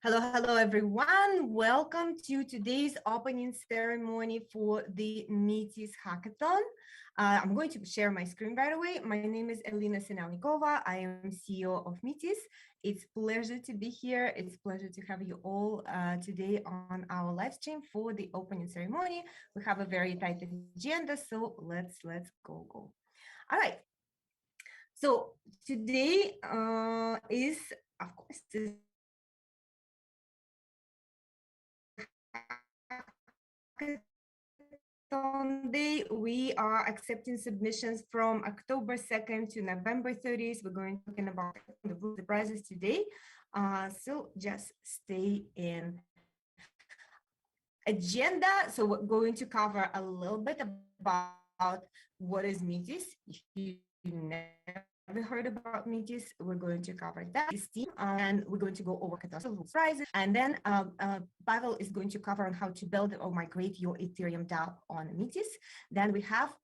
Hello, everyone. Welcome to today's opening ceremony for the Metis Hackathon. I'm going to share my screen right away. My name is Elina Sinelnikova. I am CEO of Metis. It's a pleasure to be here. It's a pleasure to have you all today on our live stream for the opening ceremony. We have a very tight agenda, so let's go. All right. So today is, of course, this Hackathon Day. We are accepting submissions from October 2nd to November 30th. We're going to be talking about the prizes today. So just stay in agenda. So we're going to cover a little bit about what is Metis. If you never heard about Metis, we're going to cover that and we're going to go over Hackathon prizes, and then Pavel is going to cover on how to build or migrate your Ethereum DApp on Metis. Then we have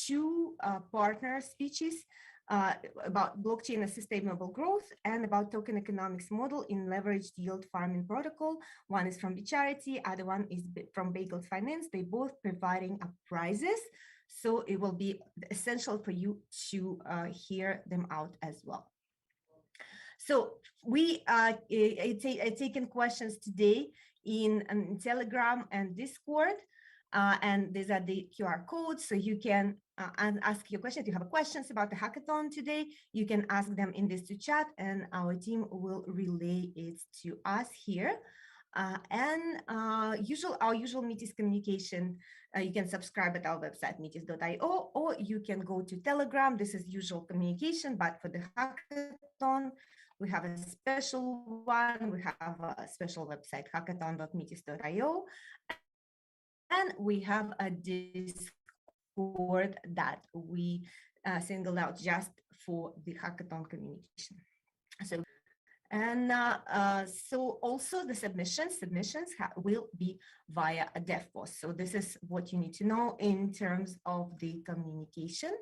two partner speeches about blockchain and sustainable growth and about token economics model in leveraged yield farming protocol. One is from Charity, other one is from Bagels Finance. They both providing prizes. So it will be essential for you to hear them out as well. So we are taking questions today in Telegram and Discord. And these are the QR codes, so you can ask your questions. If you have questions about the hackathon today, you can ask them in this chat, and our team will relay it to us here. Our usual Metis communication, you can subscribe at our website, metis.io, or you can go to Telegram. This is usual communication, but for the hackathon, we have a special one. We have a special website, hackathon.metis.io. And we have a Discord that we single out just for the hackathon communication. So also the submissions will be via a dev post. So this is what you need to know in terms of the communication.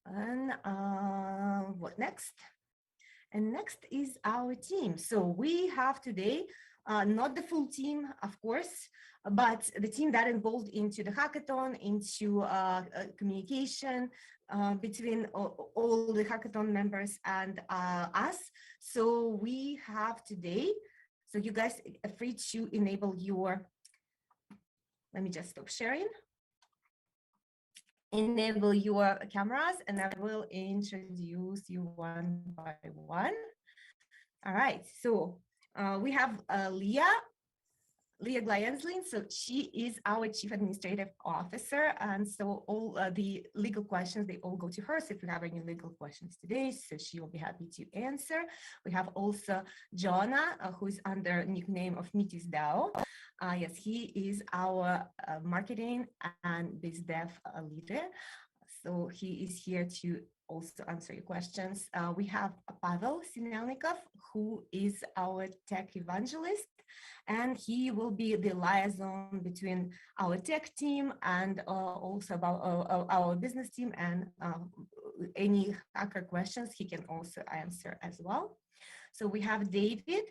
And what next? And next is our team. So we have today not the full team, of course, but the team that involved into the hackathon, into communication between all the hackathon members and us. So we have today, so you guys are free to enable your, let me just stop sharing. Enable your cameras and I will introduce you one by one. All right, so we have Leah Glyenslin. So she is our Chief Administrative Officer. And so all the legal questions, they all go to her. So if you have any legal questions today, so she will be happy to answer. We have also Jonah, who is under nickname of Metis DAO. Yes, he is our marketing and biz dev leader. So he is here to also answer your questions. We have Pavel Sinelnikov, who is our tech evangelist, and he will be the liaison between our tech team and also about our business team, and any hacker questions he can also answer as well. So we have David.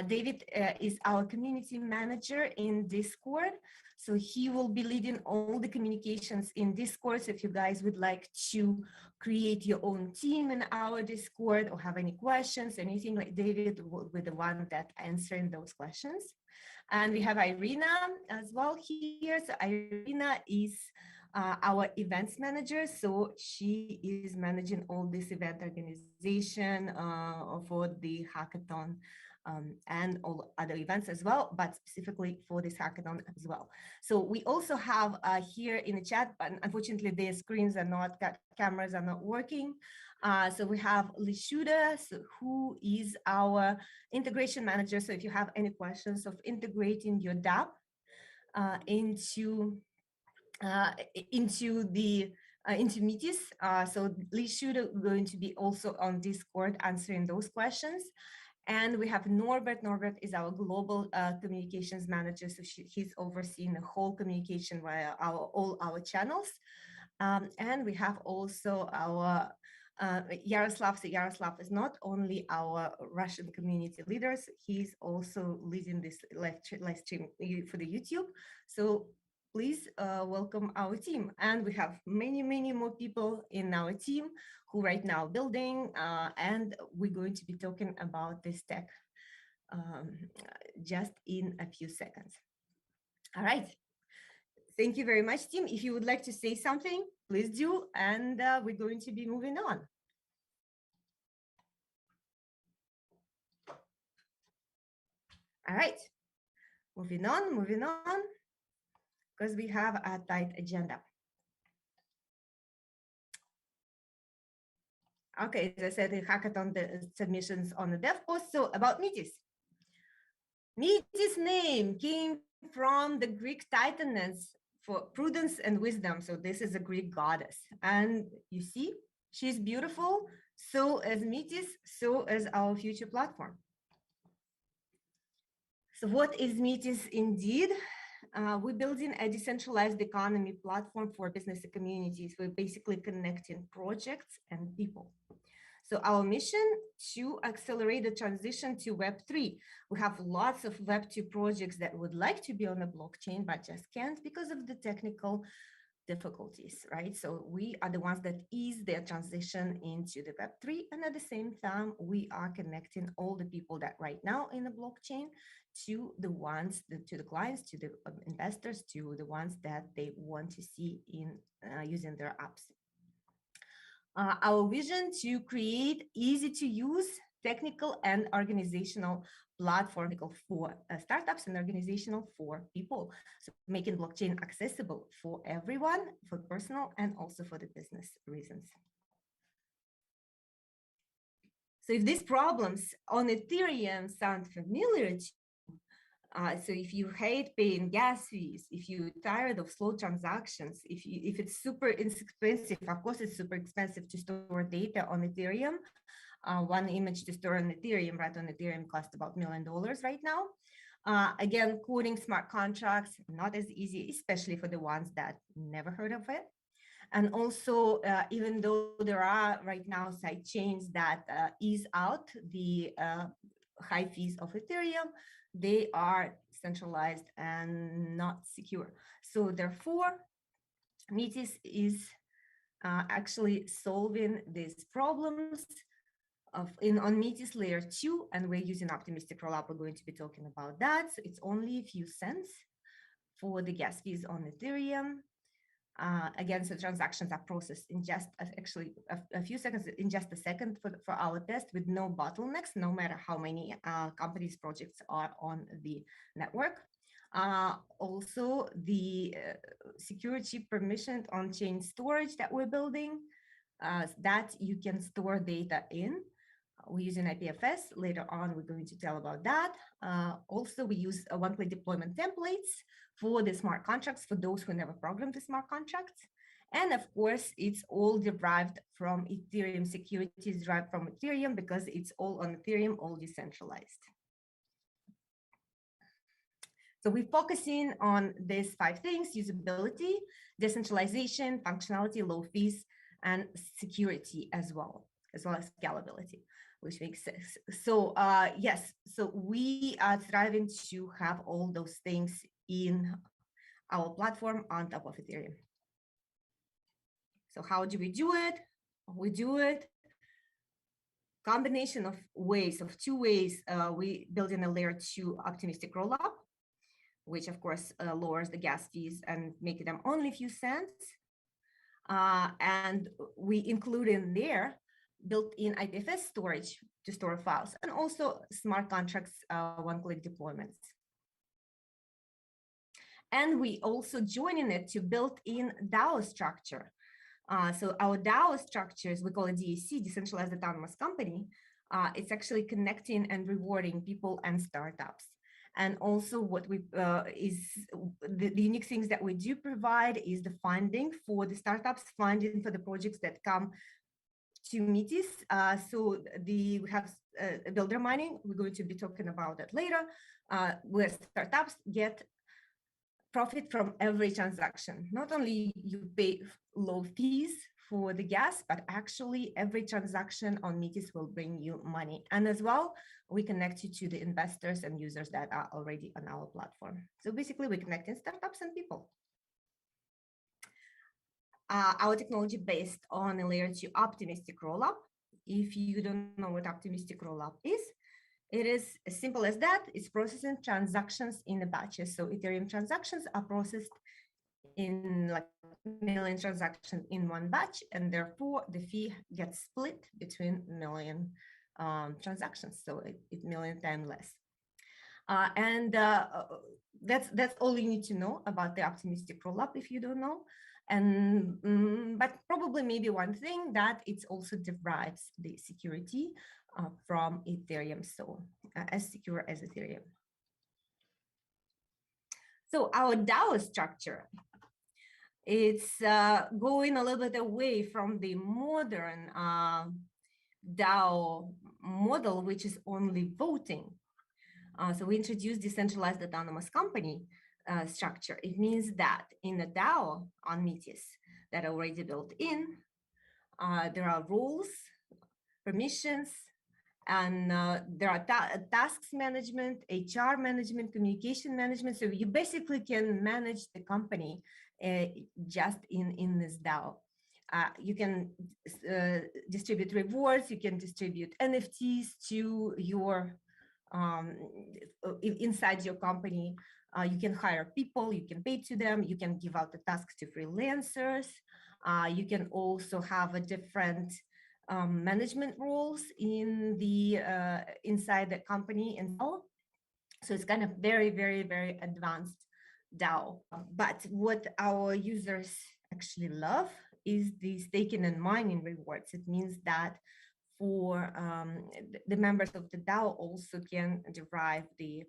David is our community manager in Discord. So he will be leading all the communications in Discord. So if you guys would like to create your own team in our Discord or have any questions, anything, like David will be the one that answering those questions. And we have Irina as well here. So Irina is our events manager. So she is managing all this event organization for the hackathon and all other events as well, but specifically for this hackathon as well. So we also have here in the chat, but unfortunately their screens are not, cameras are not working. So we have Lishuda, who is our integration manager. So if you have any questions of integrating your DApp into Metis, so Lishuda going to be also on Discord answering those questions. And we have Norbert. Norbert is our global communications manager. So he's overseeing the whole communication via all our channels. And we have also our Yaroslav is not only our Russian community leaders, he's also leading this live stream for the YouTube. So please welcome our team. And we have many, many more people in our team who right now building, and we're going to be talking about this tech just in a few seconds. All right. Thank you very much, team. If you would like to say something, please do, and we're going to be moving on. All right, moving on, because we have a tight agenda. Okay, as I said, the hackathon, the submissions on the dev post. So about Metis. Metis' name came from the Greek titaness for prudence and wisdom. So this is a Greek goddess. And you see, she's beautiful. So as Metis, so as our future platform. So what is Metis indeed? We're building a decentralized economy platform for business communities. We're basically connecting projects and people. So our mission to accelerate the transition to Web3. We have lots of Web2 projects that would like to be on the blockchain, but just can't because of the technical difficulties, right? So we are the ones that ease their transition into the Web3. And at the same time, we are connecting all the people that right now in the blockchain to the ones, to the clients, to the investors, to the ones that they want to see in using their apps. Our vision to create easy to use technical and organizational platform for startups and organizational for people. So making blockchain accessible for everyone, for personal and also for the business reasons. So if these problems on Ethereum sound familiar to you, so if you hate paying gas fees, if you're tired of slow transactions, if it's super inexpensive, of course it's super expensive to store data on Ethereum. One image to store on Ethereum, right on Ethereum costs about $1 million right now. Again, coding smart contracts, not as easy, especially for the ones that never heard of it. And also, even though there are right now side chains that ease out the high fees of Ethereum, they are centralized and not secure. So therefore, Metis is actually solving these problems on Metis Layer 2, and we're using optimistic rollup. We're going to be talking about that. So it's only a few cents for the gas fees on Ethereum. Again, so transactions are processed in just actually a few seconds, in just a second for our test with no bottlenecks, no matter how many companies, projects are on the network. Also, the security permissioned on-chain storage that we're building, that you can store data in. We're using IPFS. Later on, we're going to tell about that. Also, we use one-click deployment templates for the smart contracts for those who never programmed the smart contracts. And of course, it's all derived from Ethereum. Security is derived from Ethereum because it's all on Ethereum, all decentralized. So we're focusing on these 5 things: usability, decentralization, functionality, low fees, and security as well as scalability, which makes sense. So yes, so we are striving to have all those things in our platform on top of Ethereum. So how do we do it? We do it combination of ways, of 2 ways. We build in a layer 2 optimistic rollup, which of course lowers the gas fees and make them only a few cents. And we include in there built-in IPFS storage to store files, and also smart contracts, one-click deployments. And we also joining it to built-in DAO structure. So our DAO structures, we call it DAC, Decentralized Autonomous Company. It's actually connecting and rewarding people and startups. And also what we is the unique things that we do provide is the funding for the startups, funding for the projects that come to Metis. So we have builder mining. We're going to be talking about that later, where startups get profit from every transaction. Not only you pay low fees for the gas, but actually every transaction on Metis will bring you money. And as well, we connect you to the investors and users that are already on our platform. So basically, we connect in startups and people. Our technology based on a layer 2 optimistic rollup. If you don't know what optimistic rollup is, it is as simple as that. It's processing transactions in the batches. So Ethereum transactions are processed in like million transactions in one batch, and therefore the fee gets split between million transactions. So it million times less. That's all you need to know about the optimistic rollup if you don't know. And but probably maybe one thing that it also derives the security from Ethereum, so as secure as Ethereum. So our DAO structure, it's going a little bit away from the modern DAO model, which is only voting. So we introduced decentralized autonomous company structure. It means that in a DAO on Metis that are already built in, there are rules, permissions, and there are tasks management, HR management, communication management. So you basically can manage the company just in this DAO. You can distribute rewards, you can distribute NFTs to your inside your company. You can hire people, you can pay to them, you can give out the tasks to freelancers. You can also have a different management roles in the inside the company and all. So it's kind of very, very, very advanced DAO. But what our users actually love is the staking and mining rewards. It means that for the members of the DAO also can derive the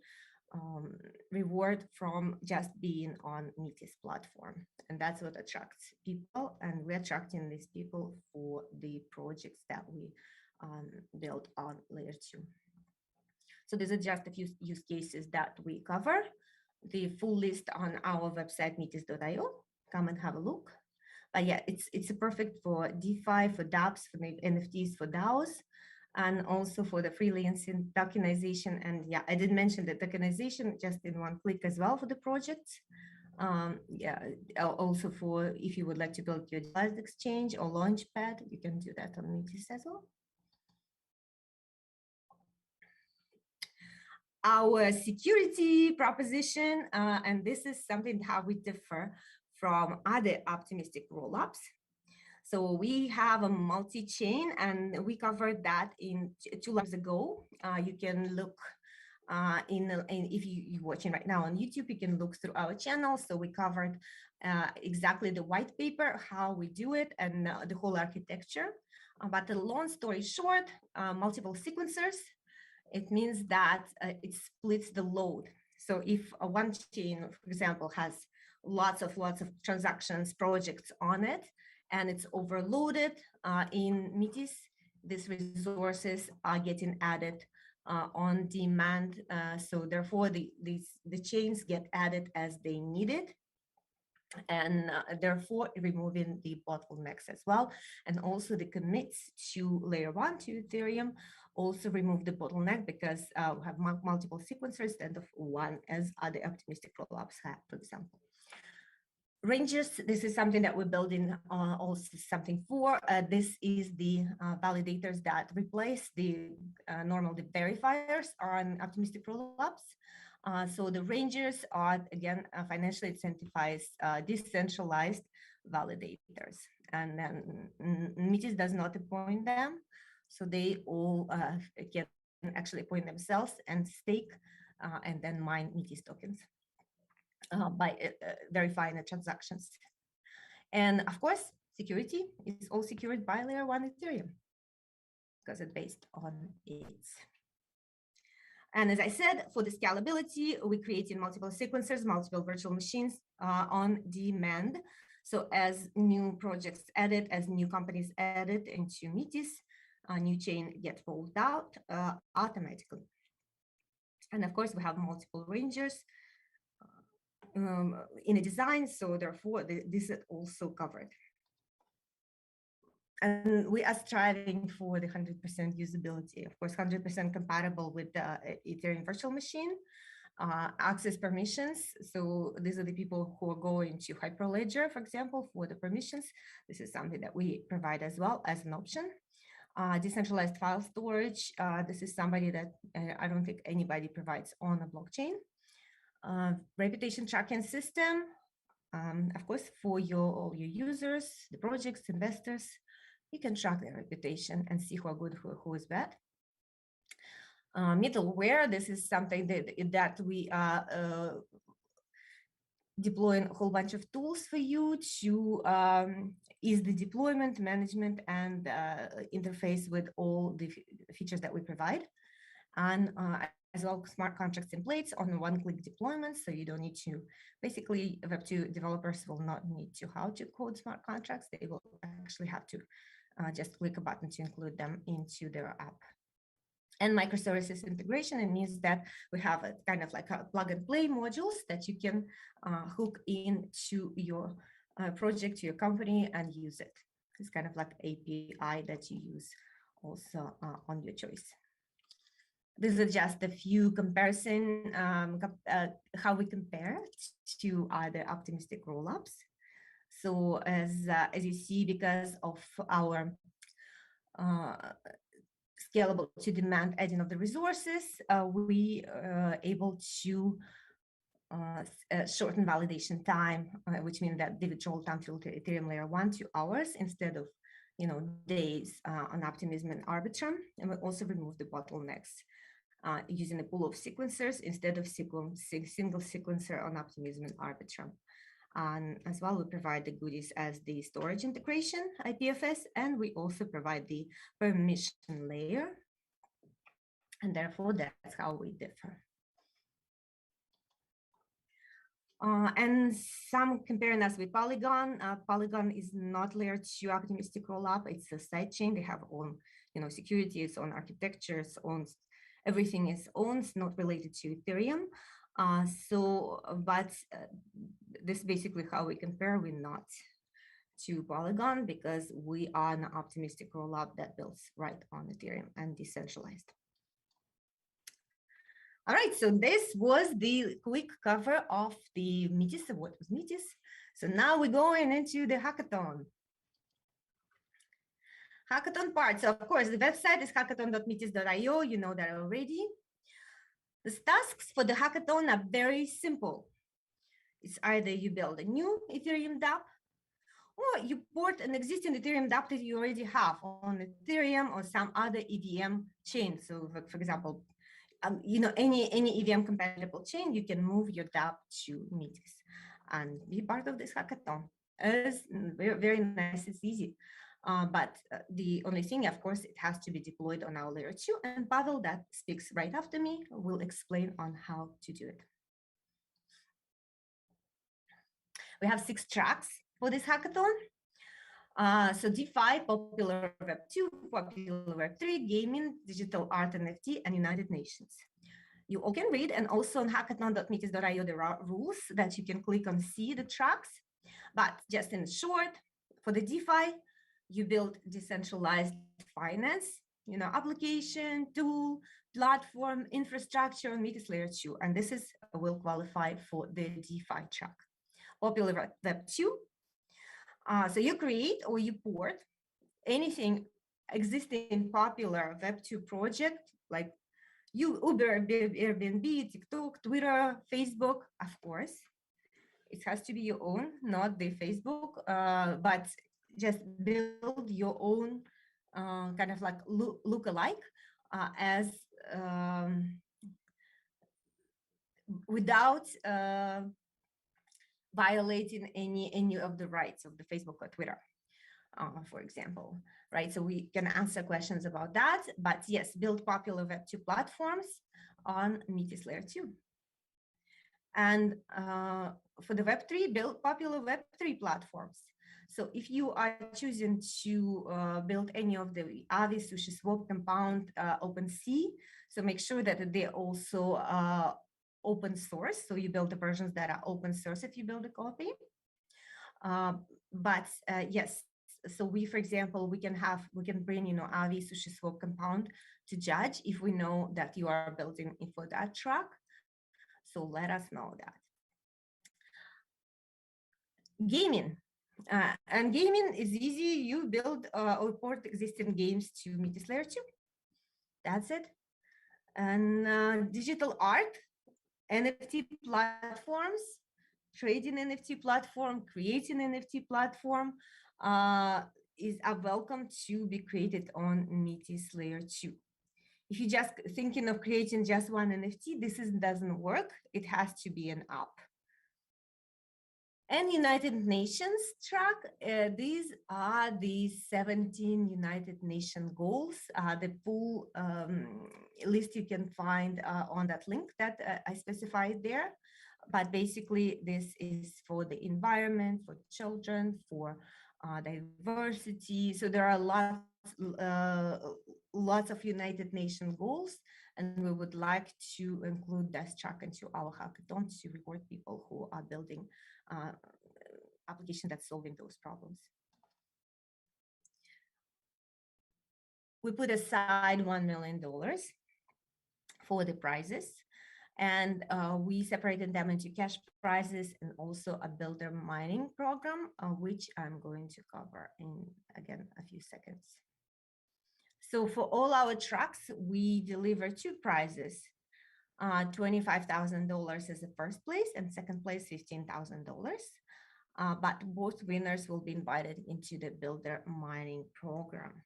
reward from just being on Metis platform. And that's what attracts people. And we're attracting these people for the projects that we built on layer 2. So these are just a few use cases that we cover. The full list on our website, metis.io. Come and have a look. But yeah, it's perfect for DeFi, for DApps, for NFTs, for DAOs, and also for the freelancing tokenization. And yeah, I did mention the tokenization just in one click as well for the project. Yeah, also for if you would like to build your device exchange or launchpad, you can do that on Metis as well. Our security proposition, and this is something how we differ from other optimistic rollups. So we have a multi-chain, and we covered that in 2 labs ago. You can look if you're watching right now on YouTube, you can look through our channel. So we covered exactly the white paper, how we do it, and the whole architecture. But the long story short, multiple sequencers, it means that it splits the load. So if one chain, for example, has lots of transactions, projects on it, and it's overloaded in Metis, these resources are getting added on demand. So therefore, the chains get added as they need it, and therefore removing the bottlenecks as well. And also the commits to layer 1 to Ethereum also remove the bottleneck, because we have multiple sequencers instead of one as other optimistic rollups have, for example. Ranges, this is something that we're building also something for. This is the validators that replace the normal verifiers on optimistic rollups. So the rangers are, again, financially incentivized, decentralized validators. And then Metis does not appoint them. So they all can actually appoint themselves and stake and then mine Metis tokens by verifying the transactions. And of course, security is all secured by layer 1 Ethereum because it's based on it. And as I said, for the scalability, we created multiple sequencers, multiple virtual machines on demand. So as new projects added, as new companies added into Metis, a new chain gets rolled out automatically. And of course, we have multiple rangers in a design, so therefore this is also covered. And we are striving for the 100% usability, of course, 100% compatible with the Ethereum virtual machine, access permissions. So these are the people who are going to Hyperledger, for example, for the permissions. This is something that we provide as well as an option. Decentralized file storage. This is somebody that I don't think anybody provides on a blockchain. Reputation tracking system, of course, for all your users, the projects, investors, you can track their reputation and see who are good, who is bad. Middleware, this is something that we are deploying a whole bunch of tools for you to ease the deployment, management, and interface with all the features that we provide. And as well, smart contract templates on one-click deployment, so you don't need to, basically, Web2 developers will not need to how to code smart contracts. They will actually have to just click a button to include them into their app. And microservices integration, it means that we have a kind of like a plug and play modules that you can hook into your project, to your company, and use it. It's kind of like API that you use also on your choice. These are just a few comparison, how we compare to other optimistic rollups. So as you see, because of our scalable to demand adding of the resources, we are able to shorten validation time, which means that the withdrawal time to Ethereum layer 1 to hours instead of days on Optimism and Arbitrum. And we also remove the bottlenecks using a pool of sequencers instead of single sequencer on Optimism and Arbitrum. And as well, we provide the goodies as the storage integration, IPFS, and we also provide the permission layer. And therefore, that's how we differ. And some comparing us with Polygon. Polygon is not layer 2 optimistic rollup. It's a sidechain. They have own, security, its own architecture, its own, everything is owned, not related to Ethereum. But this is basically how we compare. We're not to Polygon because we are an optimistic rollup that builds right on Ethereum and decentralized. All right, so this was the quick cover of the Metis, what was Metis. So now we're going into the hackathon. Hackathon part. So of course, the website is hackathon.metis.io. You know that already. The tasks for the hackathon are very simple. It's either you build a new Ethereum DApp or you port an existing Ethereum DApp that you already have on Ethereum or some other EVM chain. So for example, any EVM compatible chain, you can move your DApp to Metis and be part of this hackathon. It's very, very nice, it's easy. But the only thing, of course, it has to be deployed on our layer 2, and Pavel, that speaks right after me, will explain on how to do it. We have 6 tracks for this hackathon. So DeFi, popular Web 2, popular Web 3, gaming, digital art, NFT, and United Nations. You all can read, and also on hackathon.metis.io there are rules that you can click on, see the tracks. But just in short, for the DeFi, you build decentralized finance, application, tool, platform, infrastructure on Metis Layer 2, and this will qualify for the DeFi track. Popular Web 2. So you create or you port anything existing popular Web 2 project like Uber, Airbnb, TikTok, Twitter, Facebook, of course. It has to be your own, not the Facebook, but just build your own kind of like look-alike as without violating any of the rights of the Facebook or Twitter, for example, right? So we can answer questions about that, but yes, build popular Web 2 platforms on Metis Layer 2. And for the Web 3, build popular Web 3 platforms. So if you are choosing to build any of the Aave, SushiSwap, Compound, OpenSea, so make sure that they're also open source. So you build the versions that are open source if you build a copy. But yes, So we, for example, we can bring, Avi Sushi Swap compound to judge if we know that you are building it for that truck. So let us know that. Gaming. And gaming is easy. You build or port existing games to Metis Layer 2. That's it. And digital art, NFT platforms, trading NFT platform, creating NFT platform is a welcome to be created on Metis Layer 2. If you're just thinking of creating just one NFT, doesn't work. It has to be an app. And United Nations track, these are the 17 United Nations goals. The full list you can find on that link that I specified there. But basically, this is for the environment, for children, for diversity. So there are lots of United Nations goals, and we would like to include this track into our hackathon to reward people who are building application that's solving those problems. We put aside $1 million for the prizes, and we separated them into cash prizes and also a builder mining program, which I'm going to cover in, again, a few seconds. So for all our trucks, we deliver two prizes. $25,000 as the first place, and second place, $15,000. But both winners will be invited into the builder mining program.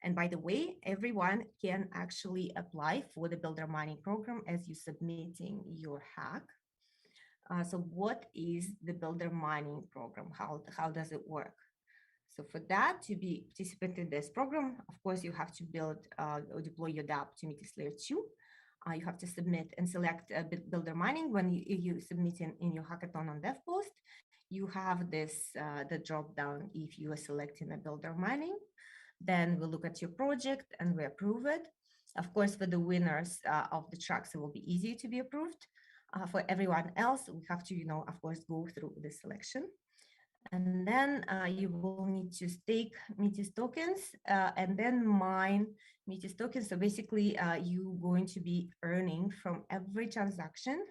And by the way, everyone can actually apply for the builder mining program as you're submitting your hack. So what is the builder mining program? How does it work? So for that, to be participant in this program, of course, you have to build or deploy your DApp to Metis Layer 2. You have to submit and select builder mining. When you submit in your hackathon on DevPost, you have this the drop down if you are selecting a builder mining. Then we'll look at your project and we approve it. Of course, for the winners of the tracks, it will be easy to be approved. For everyone else, we have to, of course, go through the selection. And then you will need to stake Metis tokens and then mine Metis tokens. So basically, you're going to be earning from every transaction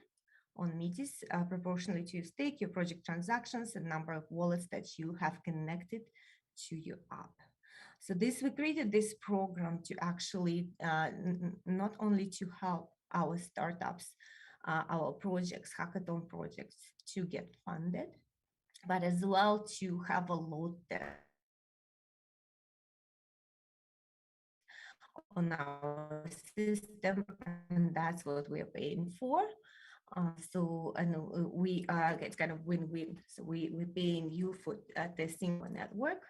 on Metis proportionally to your stake, your project transactions, and number of wallets that you have connected to your app. So we created this program to actually not only to help our startups, our projects, hackathon projects to get funded, but as well to have a load test on our system, and that's what we're paying for. It's kind of win-win. So we're paying you for testing our network.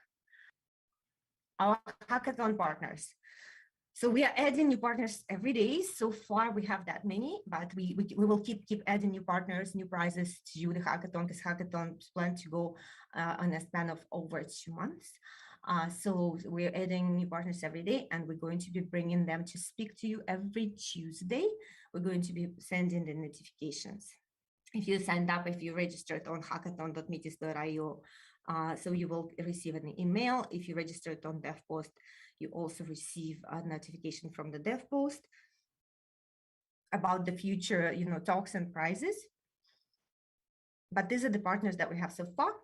Our hackathon partners. So we are adding new partners every day. So far, we have that many, but we will keep adding new partners, new prizes to the hackathon, because hackathon is planned to go on a span of over 2 months. So we're adding new partners every day, and we're going to be bringing them to speak to you every Tuesday. We're going to be sending the notifications. If you signed up, if you registered on hackathon.metis.io, so you will receive an email. If you registered on DevPost, you also receive a notification from the DevPost about the future, talks and prizes. But these are the partners that we have so far.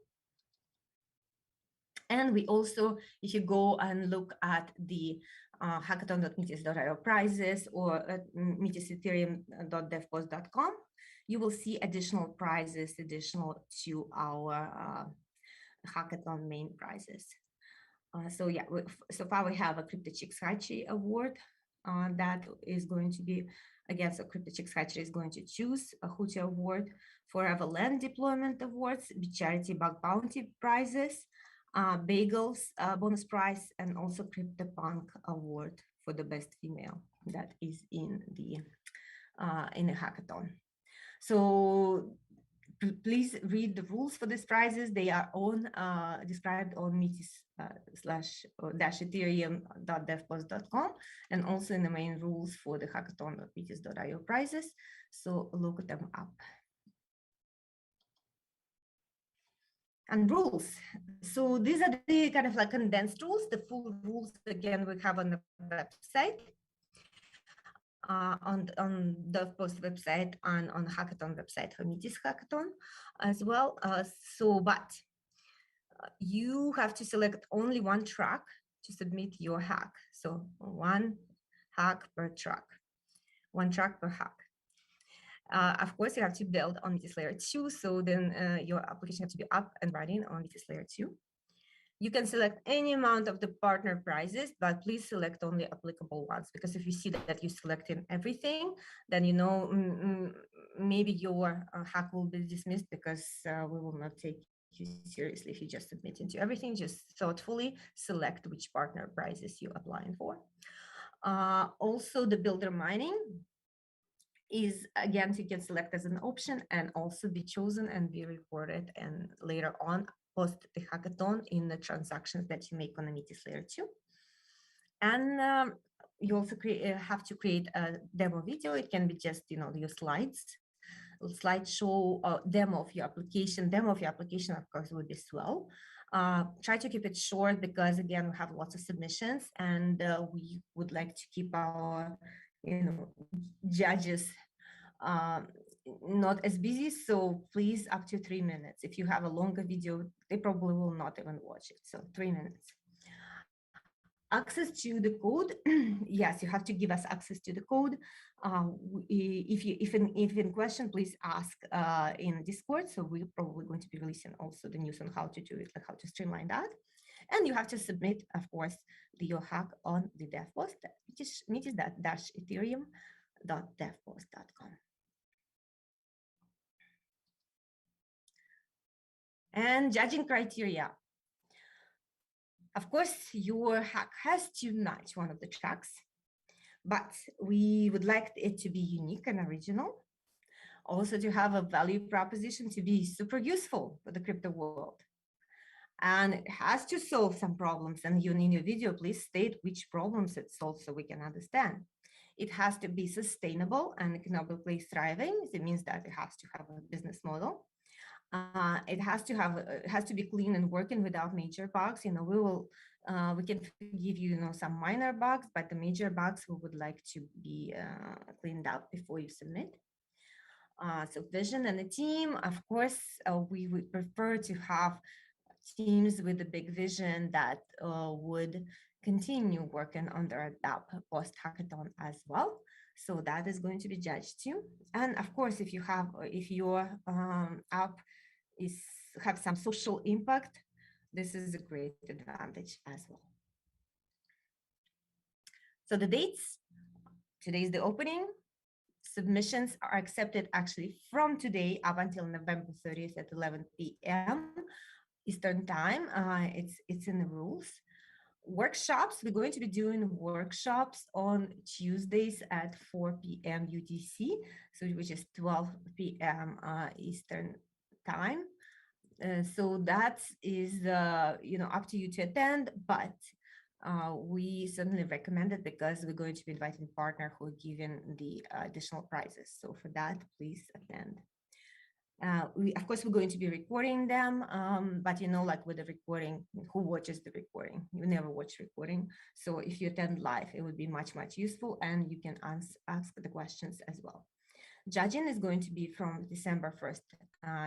And we also, if you go and look at the hackathon.metis.io prizes or at metisethereum.devpost.com, you will see additional prizes additional to our hackathon main prizes. So far we have a CryptoChicks Hatchery award that is going to be, again, so CryptoChicks Hatchery is going to choose a who to award, Forever Land Deployment Awards, Charity Bug Bounty prizes, Bagels bonus prize, and also CryptoPunk award for the best female that is in the hackathon. So please read the rules for these prizes. They are described on metis/ethereum.devpost.com and also in the main rules for the hackathon.metis.io prizes. So look them up. And rules. So these are the kind of like condensed rules. The full rules, again, we have on the website, on the post website and on Hackathon website for Metis Hackathon as well. But you have to select only one track to submit your hack. So one hack per track, one track per hack. Of course, you have to build on Metis Layer 2, so then your application has to be up and running on Metis Layer 2. You can select any amount of the partner prizes, but please select only applicable ones, because if you see that you're selecting everything, then you know maybe your hack will be dismissed, because we will not take you seriously if you just submit into everything. Just thoughtfully select which partner prizes you're applying for. Also, the builder mining is, again, you can select as an option and also be chosen and be rewarded, and later on post the hackathon in the transactions that you make on the Metis Layer 2. And you also have to create a demo video. It can be just, you know, your slides, slideshow, demo of your application. Demo of your application, of course, would be swell. Try to keep it short, because again, we have lots of submissions, and we would like to keep our, you know, judges not as busy. So please, up to 3 minutes. If you have a longer video, they probably will not even watch it. So 3 minutes. Access to the code. Yes, you have to give us access to the code. If in question, please ask in Discord. So we're probably going to be releasing also the news on how to do it, like how to streamline that. And you have to submit, of course, your hack on the dev post, metis-ethereum.devpost.com. And judging criteria. Of course, your hack has to match one of the tracks, but we would like it to be unique and original. Also to have a value proposition to be super useful for the crypto world. And it has to solve some problems. And you in your video, please state which problems it solves so we can understand. It has to be sustainable and economically thriving. It means that it has to have a business model. It has to be clean and working without major bugs. You know, we can give you, you know, some minor bugs, but the major bugs we would like to be cleaned up before you submit. So vision and a team, of course, we would prefer to have teams with a big vision that would continue working on their DApp post hackathon as well. So that is going to be judged too. And of course, if your app have some social impact, this is a great advantage as well. So the dates: today is the opening. Submissions are accepted actually from today up until November 30th at 11 p.m. Eastern time. It's in the rules. Workshops, we're going to be doing workshops on Tuesdays at 4 p.m. UTC, so which is 12 p.m. Eastern time. So that is you know, up to you to attend, but we certainly recommend it, because we're going to be inviting partner who are giving the additional prizes. So for that, please attend. Of course, we're going to be recording them, but you know, like with the recording, who watches the recording? You never watch recording. So if you attend live, it would be much, much useful, and you can ask the questions as well. Judging is going to be from December 1st,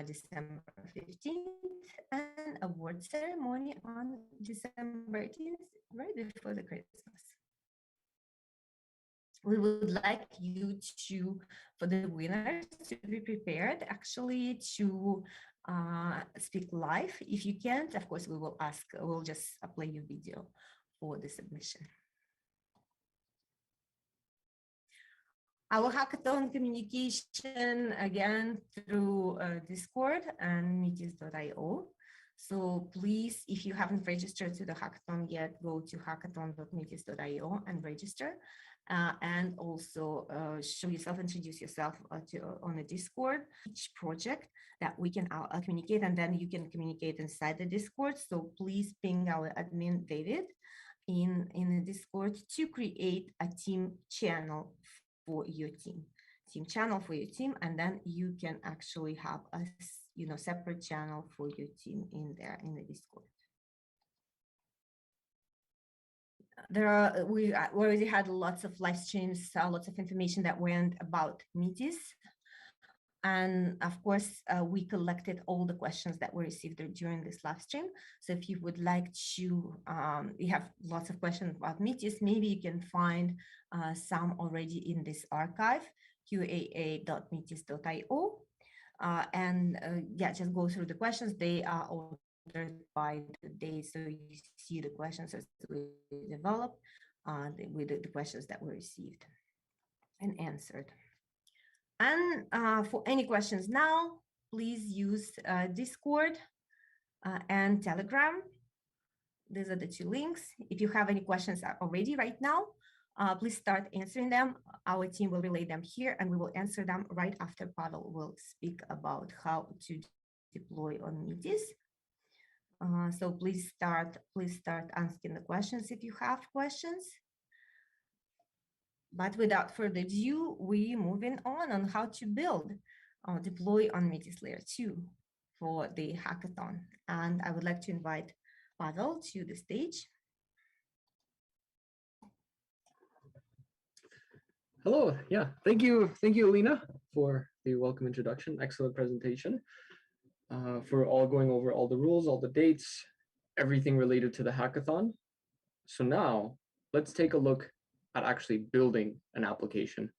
December 15th, and award ceremony on December 18th, right before the Christmas. We would like you to, for the winners, to be prepared actually to speak live. If you can't, of course, we'll just play your video for the submission. Our hackathon communication, again, through Discord and metis.io. So please, if you haven't registered to the hackathon yet, go to hackathon.metis.io and register. And also show yourself, introduce yourself on the Discord, each project that we can communicate, and then you can communicate inside the Discord. So please ping our admin David in the Discord to create a team channel for your team channel for your team, and then you can actually have a separate channel for your team in there in the Discord. We already had lots of live streams, lots of information that went about Metis. And of course, we collected all the questions that were received during this live stream. So if you would like to, we have lots of questions about Metis, maybe you can find some already in this archive, qaa.metis.io. Yeah, just go through the questions. They are ordered by the day, so you see the questions as we develop with the questions that were received and answered. And for any questions now, please use Discord and Telegram. These are the two links. If you have any questions already right now, please start answering them. Our team will relay them here and we will answer them right after Pavel will speak about how to deploy on Metis. So please start asking the questions if you have questions. But without further ado, we're moving on how to build, deploy on Metis Layer 2 for the hackathon. And I would like to invite Pavel to the stage. Hello, yeah, thank you, Alina, for the welcome introduction. Excellent presentation. For all going over all the rules, all the dates, everything related to the hackathon. So now let's take a look at actually building an application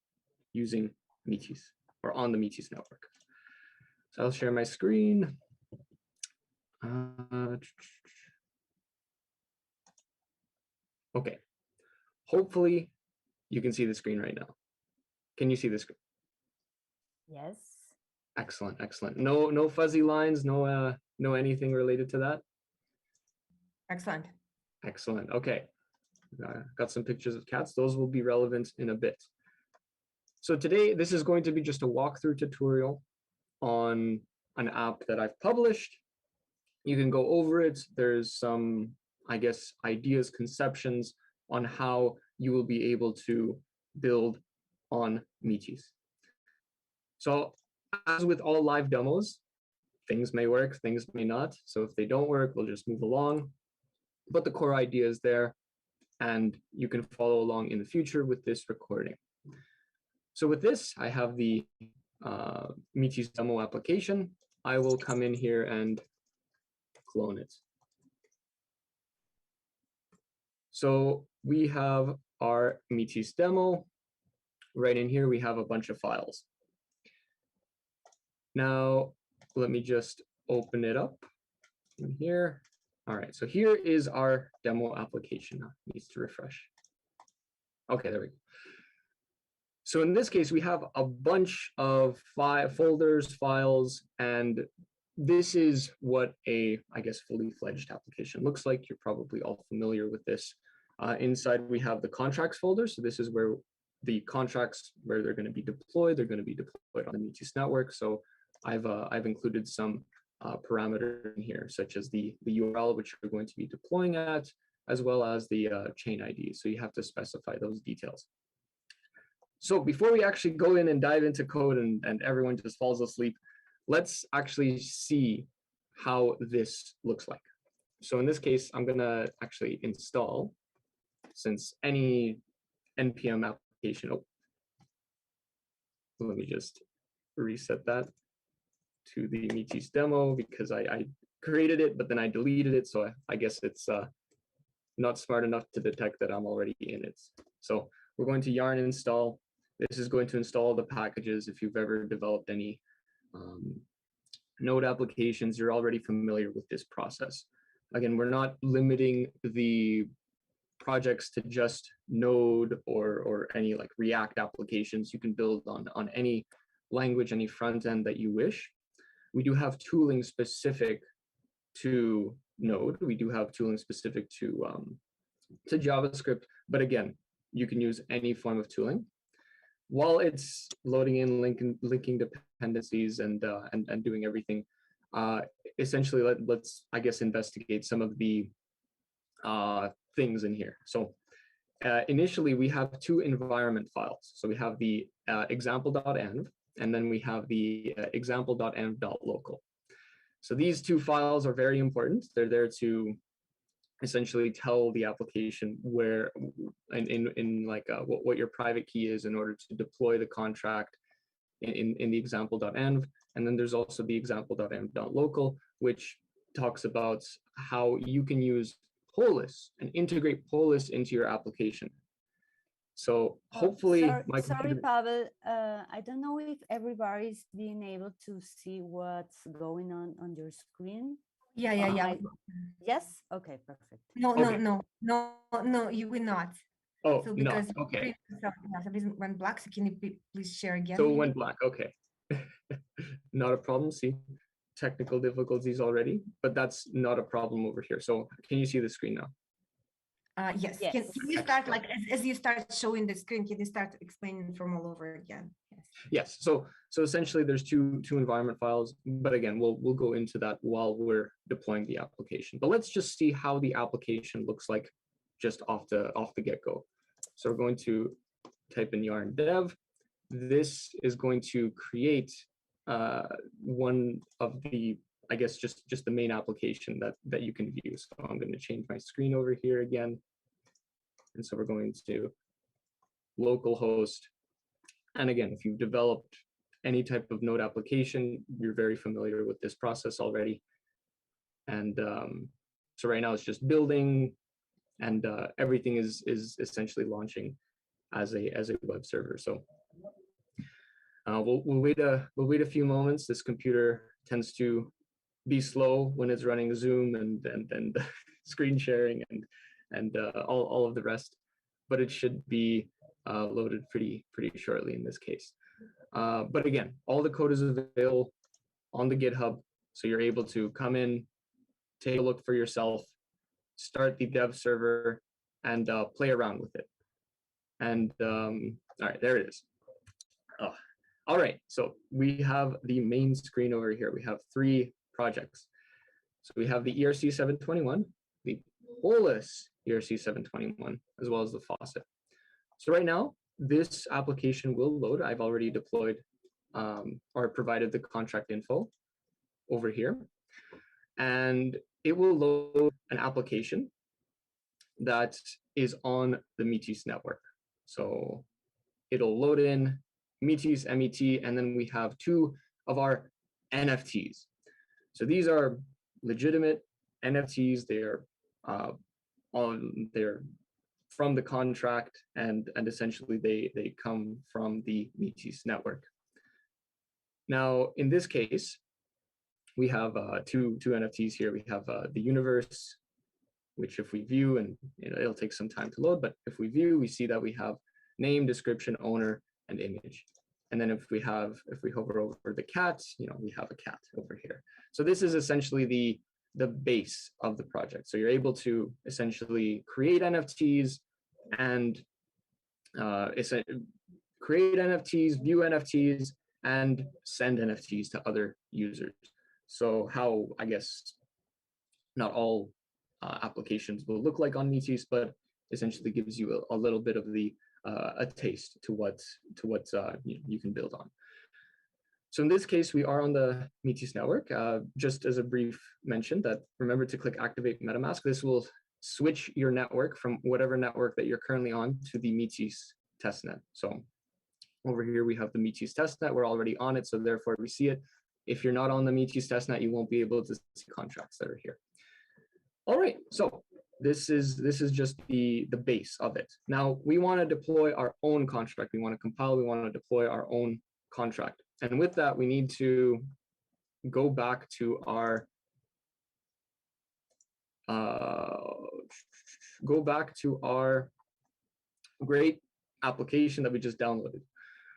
using Metis or on the Metis network. So I'll share my screen. Okay, hopefully you can see the screen right now. Can you see the screen? Yes. Excellent, excellent. No fuzzy lines, no anything related to that? Excellent. Excellent, okay. Got some pictures of cats. Those will be relevant in a bit. So today, this is going to be just a walkthrough tutorial on an app that I've published. You can go over it. There's some, I guess, ideas, conceptions on how you will be able to build on Metis. So as with all live demos, things may work, things may not. So if they don't work, we'll just move along. But the core idea is there, and you can follow along in the future with this recording. So with this, I have the Metis demo application. I will come in here and clone it. So we have our Metis demo. Right in here, we have a bunch of files. Now, let me just open it up in here. All right, so here is our demo application. Needs to refresh. Okay, there we go. So in this case, we have a bunch of folders, files, and this is what a, I guess, fully fledged application looks like. You're probably all familiar with this. Inside, we have the contracts folder. So this is where the contracts, where they're going to be deployed. They're going to be deployed on the Metis network. So I've included some parameters in here, such as the URL which you're going to be deploying at, as well as the chain ID. So you have to specify those details. So before we actually go in and dive into code and everyone just falls asleep, let's actually see how this looks like. So in this case, I'm going to actually install, since any NPM application, let me just reset that to the Metis demo because I created it, but then I deleted it. So I guess it's not smart enough to detect that I'm already in it. So we're going to yarn install. This is going to install the packages. If you've ever developed any Node applications, you're already familiar with this process. Again, we're not limiting the projects to just Node or any like React applications. You can build on any language, any front end that you wish. We do have tooling specific to Node. We do have tooling specific to JavaScript, but again, you can use any form of tooling. While it's loading in linking dependencies and doing everything, essentially let's I guess investigate some of the things in here. So initially we have two environment files. So we have the example.env, and then we have the example.env.local. So these two files are very important. They're there to essentially tell the application where in like what your private key is in order to deploy the contract in the example.env. And then there's also the example.env.local, which talks about how you can use Polis and integrate Polis into your application. So hopefully sorry, Pavel, I don't know if everybody's being able to see what's going on your screen. Yeah. Yes? Okay, perfect. No, you will not. Oh, so because no, okay. Some reason went black, so can you please share again? So it went black, okay. Not a problem, see, technical difficulties already, but that's not a problem over here. So can you see the screen now? Yes. Yes. Can you start, like, as you start showing the screen, can you start explaining from all over again? Yes. So essentially there's two environment files, but again, we'll go into that while we're deploying the application. But let's just see how the application looks like just off the get-go. So we're going to type in yarn dev. This is going to create one of the, I guess, just the main application that you can view. So I'm going to change my screen over here again. And so we're going to localhost. And again, if you've developed any type of node application, you're very familiar with this process already. And so right now it's just building, and everything is essentially launching as a web server. So we'll wait a few moments. This computer tends to be slow when it's running Zoom and screen sharing and all of the rest, but it should be loaded pretty shortly in this case. But again, all the code is available on the GitHub, so you're able to come in, take a look for yourself, start the dev server, and play around with it. And all right, there it is. Oh, all right, so we have the main screen over here. We have 3 projects. So we have the ERC 721, the Polis ERC 721, as well as the faucet. So right now, this application will load. I've already deployed or provided the contract info over here. And it will load an application that is on the Metis network. So it'll load in Metis, MET, and then we have 2 of our NFTs. So these are legitimate NFTs. They're from the contract, and essentially they come from the Metis network. Now, in this case, we have two NFTs here. We have the universe, which if we view, and it'll take some time to load, but if we view, we see that we have name, description, owner, and image. And then if we hover over the cat, we have a cat over here. So this is essentially the base of the project. So you're able to essentially create NFTs and create NFTs, view NFTs, and send NFTs to other users. So how, I guess, not all applications will look like on Metis, but essentially gives you a little bit of the a taste to what you can build on. So in this case, we are on the Metis network. Just as a brief mention, that remember to click Activate MetaMask. This will switch your network from whatever network that you're currently on to the Metis testnet. So over here, we have the Metis testnet. We're already on it, so therefore we see it. If you're not on the Metis testnet, you won't be able to see contracts that are here. All right, so this is just the base of it. Now we want to deploy our own contract. We want to compile. We want to deploy our own contract, and with that, we need to go back to our great application that we just downloaded.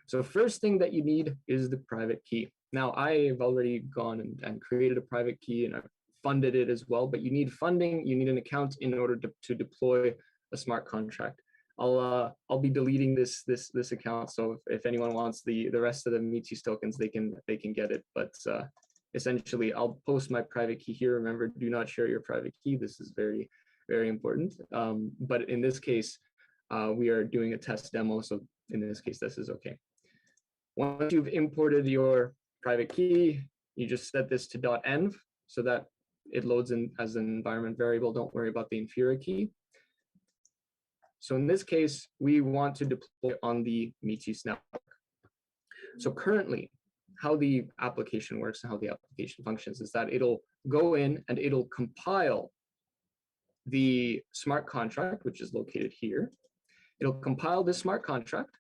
So first thing that you need is the private key. Now I've already gone and created a private key, and I've funded it as well, but you need funding, you need an account in order to deploy a smart contract. I'll be deleting this account, so if anyone wants the rest of the Metis tokens, they can get it. But essentially, I'll post my private key here. Remember, do not share your private key. This is very, very important. But in this case, we are doing a test demo, so in this case, this is okay. Once you've imported your private key, you just set this to .env. so that it loads in as an environment variable. Don't worry about the inferior key. So in this case, we want to deploy on the Metis network. So currently, how the application works and how the application functions is that it'll go in and it'll compile the smart contract, which is located here. It'll compile this smart contract.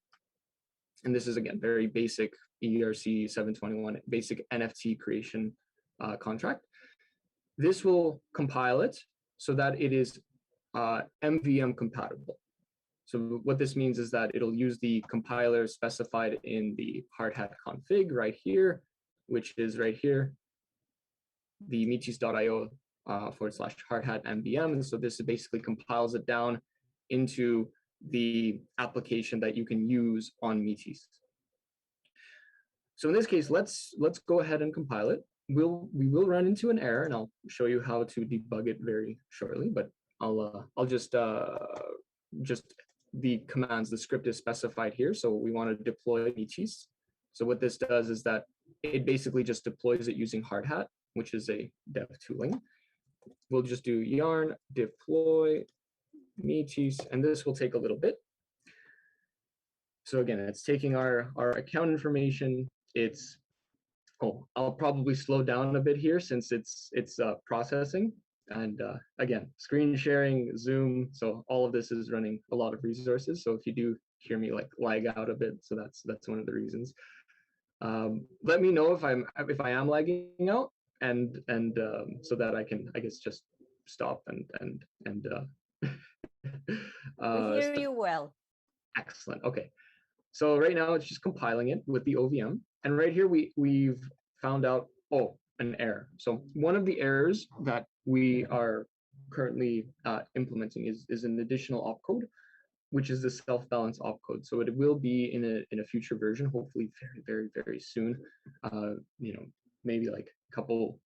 And this is, again, very basic ERC 721, basic NFT creation contract. This will compile it so that it is MVM compatible. So what this means is that it'll use the compiler specified in the hard hat config right here, which is right here, the metis.io /hardhat MVM. And so this basically compiles it down into the application that you can use on Metis. So in this case, let's go ahead and compile it. We will run into an error, and I'll show you how to debug it very shortly. But I'll just the commands, the script is specified here. So we want to deploy Metis. So what this does is that it basically just deploys it using hardhat, which is a dev tooling. We'll just do yarn deploy Metis, and this will take a little bit. So again, it's taking our account information. It's, I'll probably slow down a bit here since it's processing. And again, screen sharing, Zoom. So all of this is running a lot of resources. So if you do hear me like lag out a bit, so that's one of the reasons. Let me know if I am lagging out, and so that I can, I guess, just stop and we hear you well. Excellent. Okay. So right now it's just compiling it with the OVM, and right here we've found out an error. So one of the errors that we are currently implementing is an additional opcode, which is the self-balance opcode. So it will be in a future version, hopefully very soon. Maybe like a couple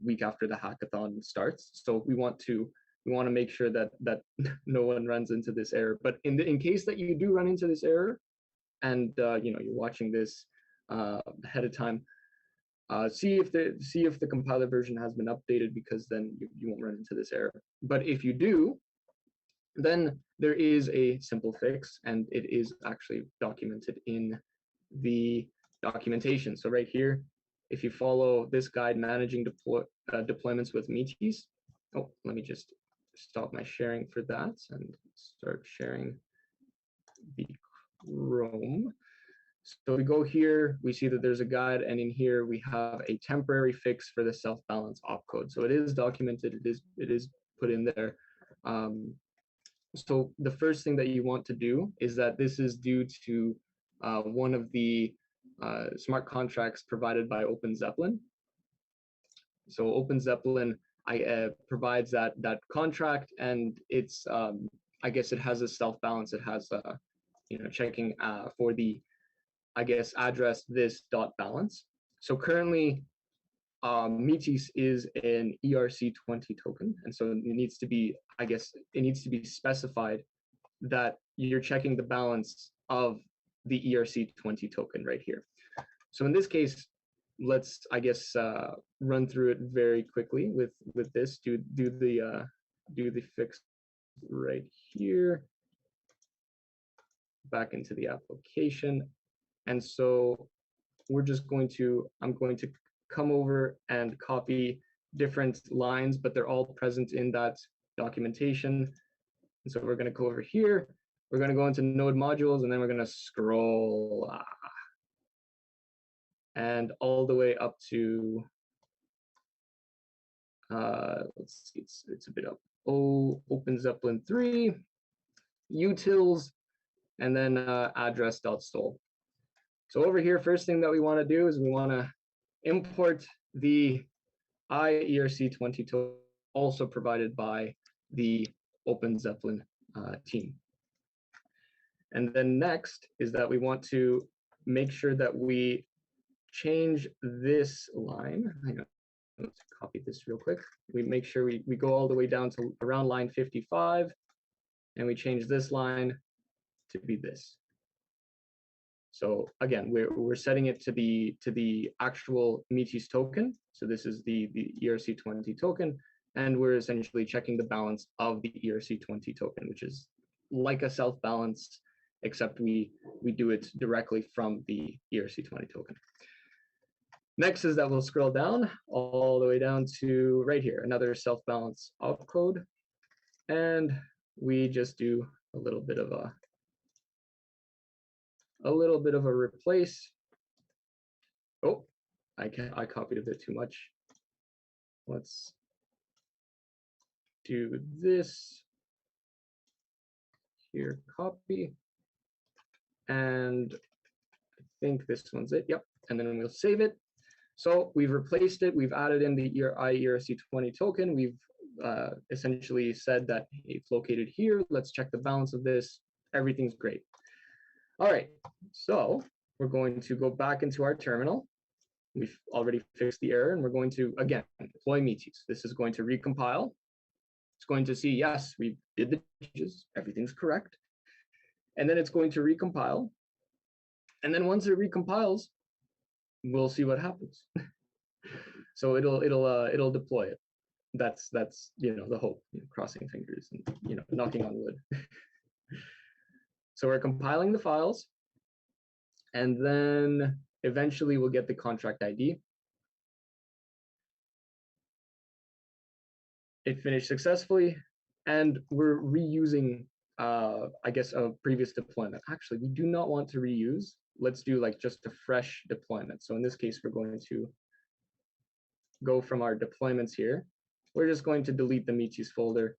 week after the hackathon starts. So we want to make sure that no one runs into this error. But in case that you do run into this error, and you're watching this ahead of time, see if the compiler version has been updated, because then you won't run into this error. But if you do, then there is a simple fix, and it is actually documented in the documentation. So right here, if you follow this guide, managing deployments with Metis. Let me just stop my sharing for that and start sharing the Chrome. So we go here, we see that there's a guide, and in here we have a temporary fix for the self-balance opcode. So it is documented, it is put in there. So the first thing that you want to do is that this is due to one of the smart contracts provided by OpenZeppelin. So OpenZeppelin provides that contract, and it's I guess it has a self-balance. It has checking for the, I guess, address this dot balance. So currently, Metis is an ERC20 token, and so it needs to be, I guess, it needs to be specified that you're checking the balance of the ERC20 token right here. So in this case, let's, I guess, run through it very quickly with this. Do the fix right here. Back into the application, and so we're just going to, I'm going to come over and copy different lines, but they're all present in that documentation. And so we're going to go over here, we're going to go into node modules, and then we're going to scroll and all the way up to let's see, it's a bit up. OpenZeppelin 3 utils, and then address.stol. So over here, first thing that we want to do is we want to import the ERC20 token, also provided by the OpenZeppelin team. And then next is that we want to make sure that we change this line. Hang on, let's copy this real quick. We make sure we go all the way down to around line 55, and we change this line to be this. So again, we're setting it to the actual Metis token. So this is the ERC20 token, and we're essentially checking the balance of the ERC20 token, which is like a self balance, except we do it directly from the ERC20 token. Next is that we'll scroll down all the way down to right here, another self balance opcode, and we just do a little bit of a replace. Oh, I copied a bit too much. Let's do this here, copy, and I think this one's it. Yep, and then we'll save it. So we've replaced it. We've added in the ERC20 token. We've essentially said that it's located here. Let's check the balance of this. Everything's great. All right, so we're going to go back into our terminal. We've already fixed the error, and we're going to, again, deploy Metis. This is going to recompile. It's going to see, yes, we did the changes. Everything's correct. And then it's going to recompile. And then once it recompiles, we'll see what happens. So it'll deploy it. That's the hope. Crossing fingers and knocking on wood. So we're compiling the files, and then eventually we'll get the contract ID. It finished successfully, and we're reusing, I guess, a previous deployment. Actually, we do not want to reuse. Let's do like just a fresh deployment. So in this case, we're going to go from our deployments here. We're just going to delete the Metis folder.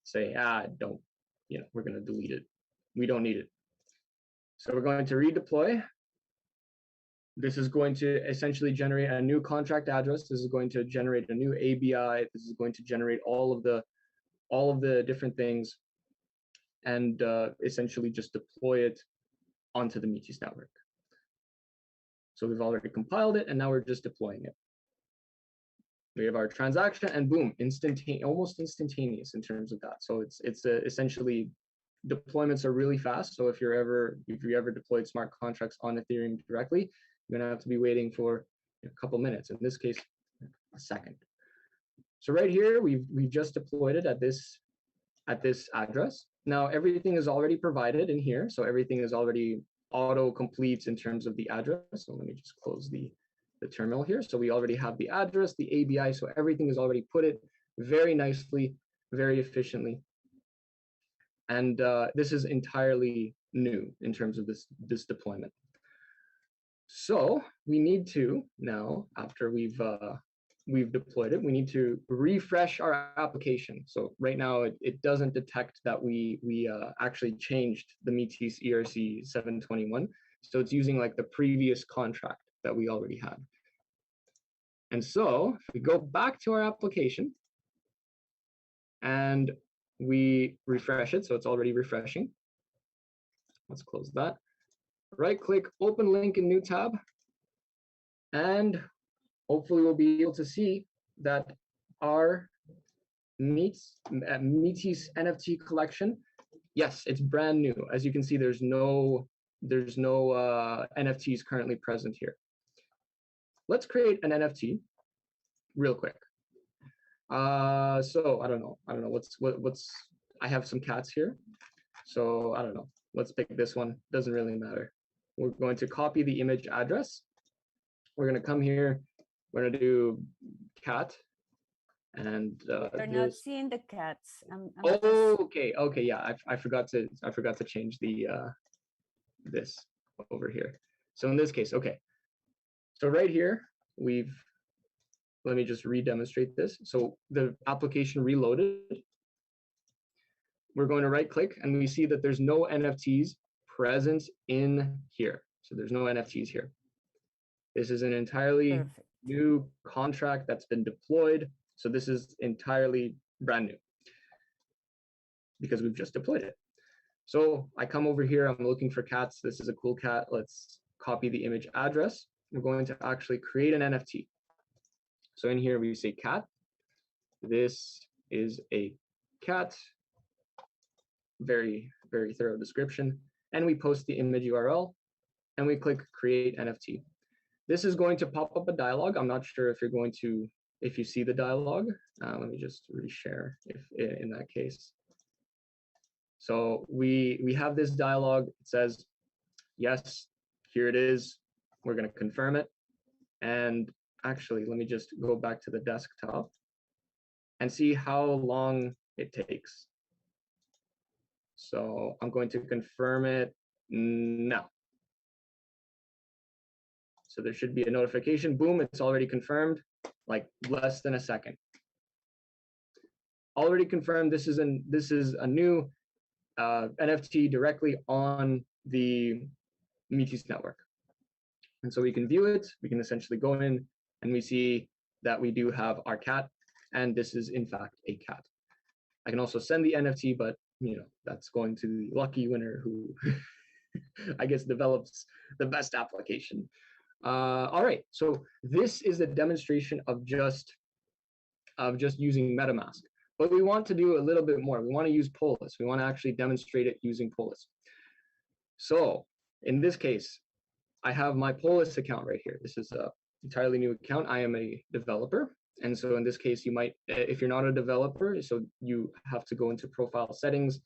Say, we're going to delete it. We don't need it. So we're going to redeploy. This is going to essentially generate a new contract address. This is going to generate a new ABI. This is going to generate all of the different things, and essentially just deploy it onto the Metis network. So we've already compiled it, and now we're just deploying it. We have our transaction, and boom, almost instantaneous in terms of that. So it's essentially deployments are really fast. So if you ever deployed smart contracts on Ethereum directly, you're gonna have to be waiting for a couple minutes. In this case, a second. So right here, we've just deployed it at this address. Now everything is already provided in here, so everything is already auto completes in terms of the address. So let me just close the terminal here. So we already have the address, the ABI, so everything is already put it very nicely, very efficiently. And this is entirely new in terms of this deployment. So we need to now, after we've deployed it, we need to refresh our application. So right now it doesn't detect that we actually changed the Metis ERC 721. So it's using like the previous contract that we already had. And so if we go back to our application and we refresh it, so it's already refreshing. Let's close that. Right click, open link in new tab, and hopefully we'll be able to see that our Metis NFT collection, yes, it's brand new. As you can see, there's no NFTs currently present here. Let's create an NFT real quick. So I don't know what's I have some cats here, so I don't know. Let's pick this one. Doesn't really matter. We're going to copy the image address. We're going to come here. We're going to do cat, and you're not seeing the cats. Okay, yeah. I forgot to change the this over here. So in this case, okay. So right here let me just re-demonstrate this. So the application reloaded. We're going to right click, and we see that there's no NFTs present in here. So there's no NFTs here. This is an entirely new contract that's been deployed. So this is entirely brand new because we've just deployed it. So I come over here, I'm looking for cats. This is a cool cat. Let's copy the image address. We're going to actually create an NFT. So in here we say cat. This is a cat. Very, very thorough description. And we post the image URL. and we click create NFT. This is going to pop up a dialog. I'm not sure if you're going to, if you see the dialog. Let me just reshare if in that case. So we have this dialog. It says, yes, here it is. We're going to confirm it. And actually, let me just go back to the desktop and see how long it takes. So I'm going to confirm it now. So there should be a notification. Boom, it's already confirmed, like less than a second. Already confirmed. This is a new NFT directly on the Metis network. And so we can view it. We can essentially go in and we see that we do have our cat, and this is in fact a cat. I can also send the NFT, but you know, that's going to the lucky winner who I guess develops the best application. All right, so this is a demonstration of just using MetaMask, but we want to do a little bit more. We want to use Polis. We want to actually demonstrate it using Polis. So in this case, I have my Polis account right here. This is a entirely new account. I am a developer. And so in this case, you might, if you're not a developer, so you have to go into profile settings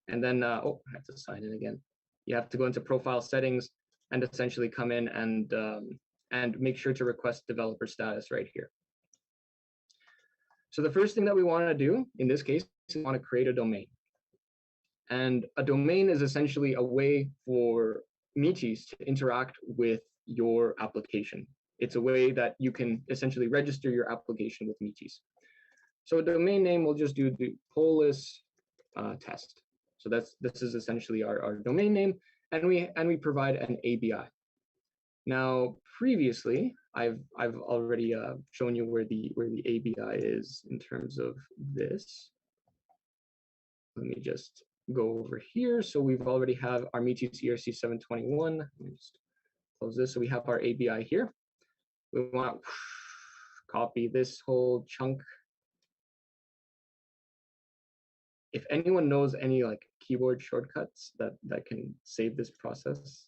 and then, oh, I have to sign in again. You have to go into profile settings and essentially come in and make sure to request developer status right here. So the first thing that we want to do in this case is we want to create a domain. And a domain is essentially a way for Metis to interact with your application. It's a way that you can essentially register your application with Metis. So a domain name, we'll just do the Polis test. So this is essentially our domain name, and we provide an ABI. Now, previously, I've already shown you where the ABI is in terms of this. Let me just go over here. So we've already have our Metis ERC 721. Let me just close this. So we have our ABI here. We want to copy this whole chunk. If anyone knows any like keyboard shortcuts that can save this process,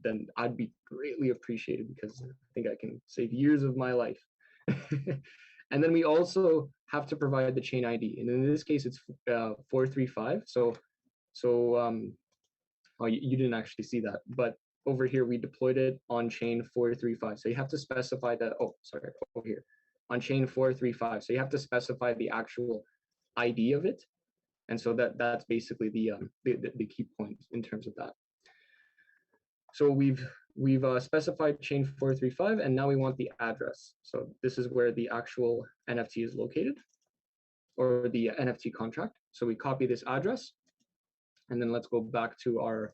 then I'd be greatly appreciated, because I think I can save years of my life. And then we also have to provide the chain ID, and in this case it's 435. So oh, you didn't actually see that, but over here we deployed it on chain 435. So you have to specify that. Oh, sorry, over here on chain 435. So you have to specify the actual ID of it, and so that's basically the key point in terms of that. So we've specified chain 435, and now we want the address. So this is where the actual NFT is located, or the NFT contract. So we copy this address, and then let's go back to our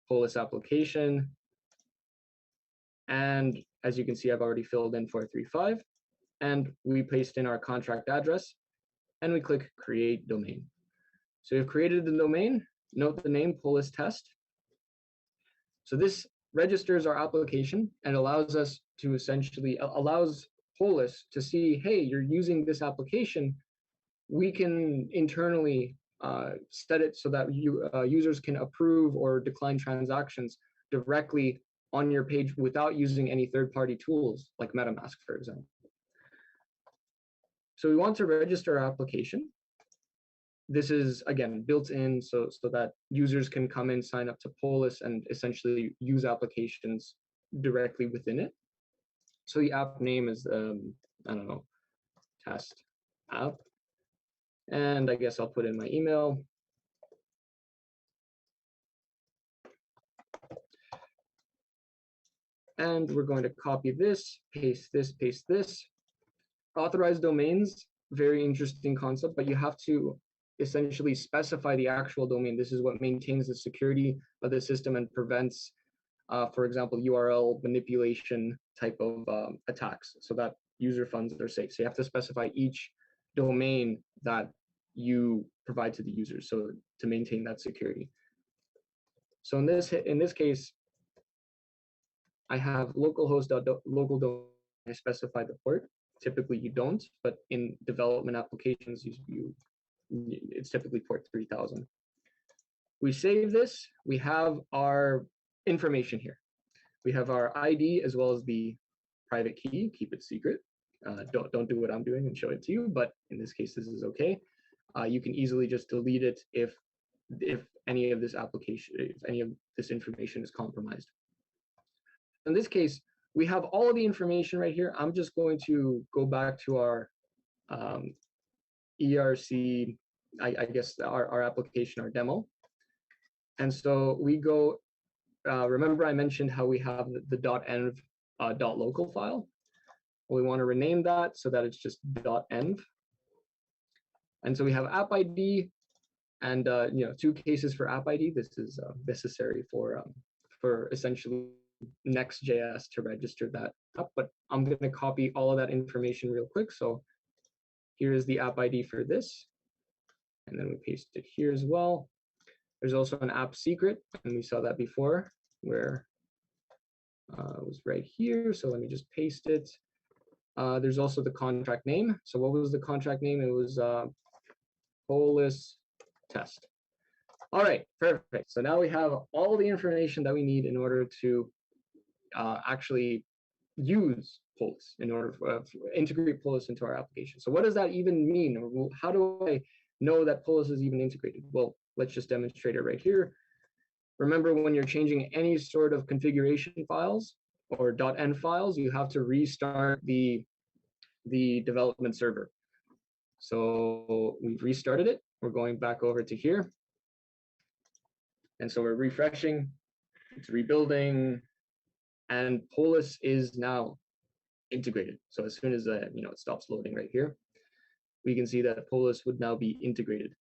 Polis application. And as you can see, I've already filled in 435, and we paste in our contract address, and we click create domain. So we've created the domain. Note the name, Polis test. So this registers our application and allows us to essentially, allows Polis to see, hey, you're using this application. We can internally set it so that users can approve or decline transactions directly on your page without using any third-party tools like MetaMask, for example. So we want to register our application. This is, again, built in so that users can come in, sign up to Polis, and essentially use applications directly within it. So the app name is, I don't know, test app. And I guess I'll put in my email. And we're going to copy this, paste this, paste this. Authorized domains, very interesting concept, but you have to essentially specify the actual domain. This is what maintains the security of the system and prevents, for example, URL manipulation type of attacks, so that user funds are safe. So you have to specify each domain that you provide to the user, so to maintain that security. So in this case, I have localhost.local domain. I specify the port. Typically you don't, but in development applications, it's typically port 3000. We save this. We have our information here. We have our ID as well as the private key. Keep it secret. Don't do what I'm doing and show it to you. But in this case, this is okay. You can easily just delete it if any of this application, if any of this information is compromised. In this case, we have all of the information right here. I'm just going to go back to our ERC, I guess our application, our demo. And so we go, remember I mentioned how we have the .env .local file. We want to rename that so that it's just .env. And so we have app ID and 2 cases for app ID. This is necessary for essentially Next.js to register that up. But I'm going to copy all of that information real quick. So here is the app ID for this. And then we paste it here as well. There's also an app secret, and we saw that before, where it was right here. So let me just paste it. There's also the contract name. So what was the contract name? It was Polis test. All right, perfect. So now we have all the information that we need in order to actually use Polis, in order to integrate Polis into our application. So what does that even mean? Or how do I know that Polis is even integrated? Well, let's just demonstrate it right here. Remember, when you're changing any sort of configuration files or .env files, you have to restart the development server. So we've restarted it. We're going back over to here. And so we're refreshing, it's rebuilding, and Polis is now integrated. So as soon as it stops loading right here, we can see that Polis would now be integrated.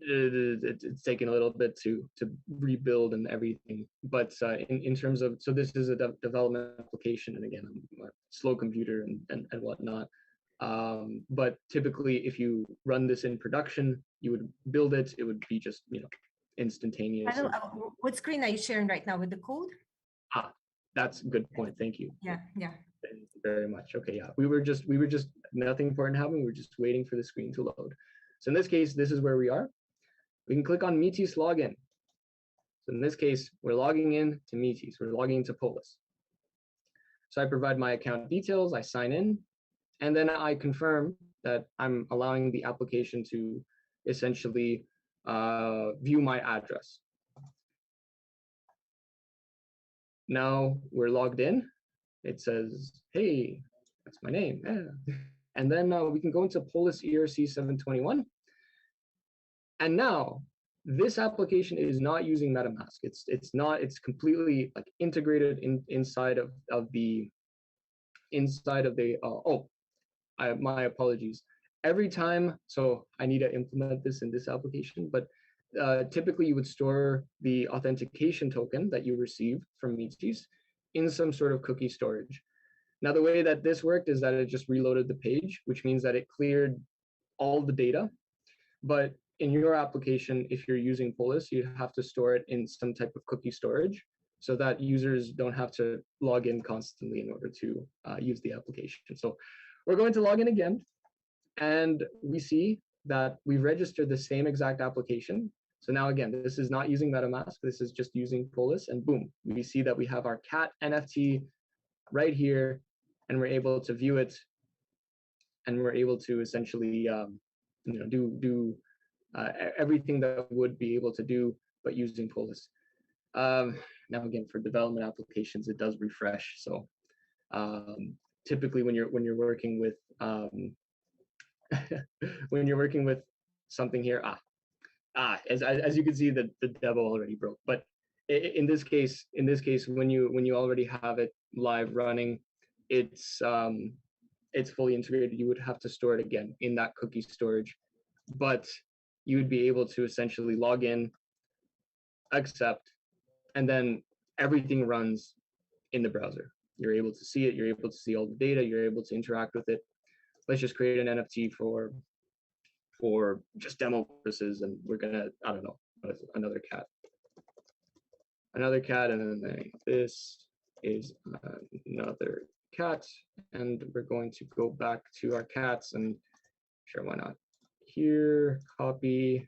It's taken a little bit to rebuild and everything, but in terms of, so this is a development application, and again, I'm a slow computer and whatnot. But typically, if you run this in production, you would build it. It would be just instantaneous. What screen are you sharing right now with the code? That's a good point. Thank you. Yeah. Thank you very much. Okay, yeah, we were just nothing important happened. We were just waiting for the screen to load. So in this case, this is where we are. We can click on Metis login. So in this case, we're logging in to Metis. We're logging into Polis. So I provide my account details. I sign in, and then I confirm that I'm allowing the application to essentially view my address. Now we're logged in. It says, hey, that's my name. Yeah. And then we can go into Polis ERC 721. And now this application is not using MetaMask. It's completely like integrated inside of the my apologies. Every time, so I need to implement this in this application, but typically you would store the authentication token that you receive from Metis in some sort of cookie storage. Now, the way that this worked is that it just reloaded the page, which means that it cleared all the data. But in your application, if you're using Polis, you have to store it in some type of cookie storage so that users don't have to log in constantly in order to use the application. So we're going to log in again, and we see that we've registered the same exact application. So now again, this is not using MetaMask, this is just using Polis, and boom, we see that we have our cat NFT right here, and we're able to view it, and we're able to essentially do everything that would be able to do, but using Polis. Now again, for development applications, it does refresh. So typically, when you're working with when you're working with something here, as you can see, the demo already broke. But in this case, when you already have it live running, it's fully integrated. You would have to store it again in that cookie storage, but you would be able to essentially log in, accept, and then everything runs in the browser. You're able to see it. You're able to see all the data. You're able to interact with it. Let's just create an NFT for just demo purposes, and we're gonna, I don't know, another cat, and then this is another cat, and we're going to go back to our cats, and sure, why not? Here, copy,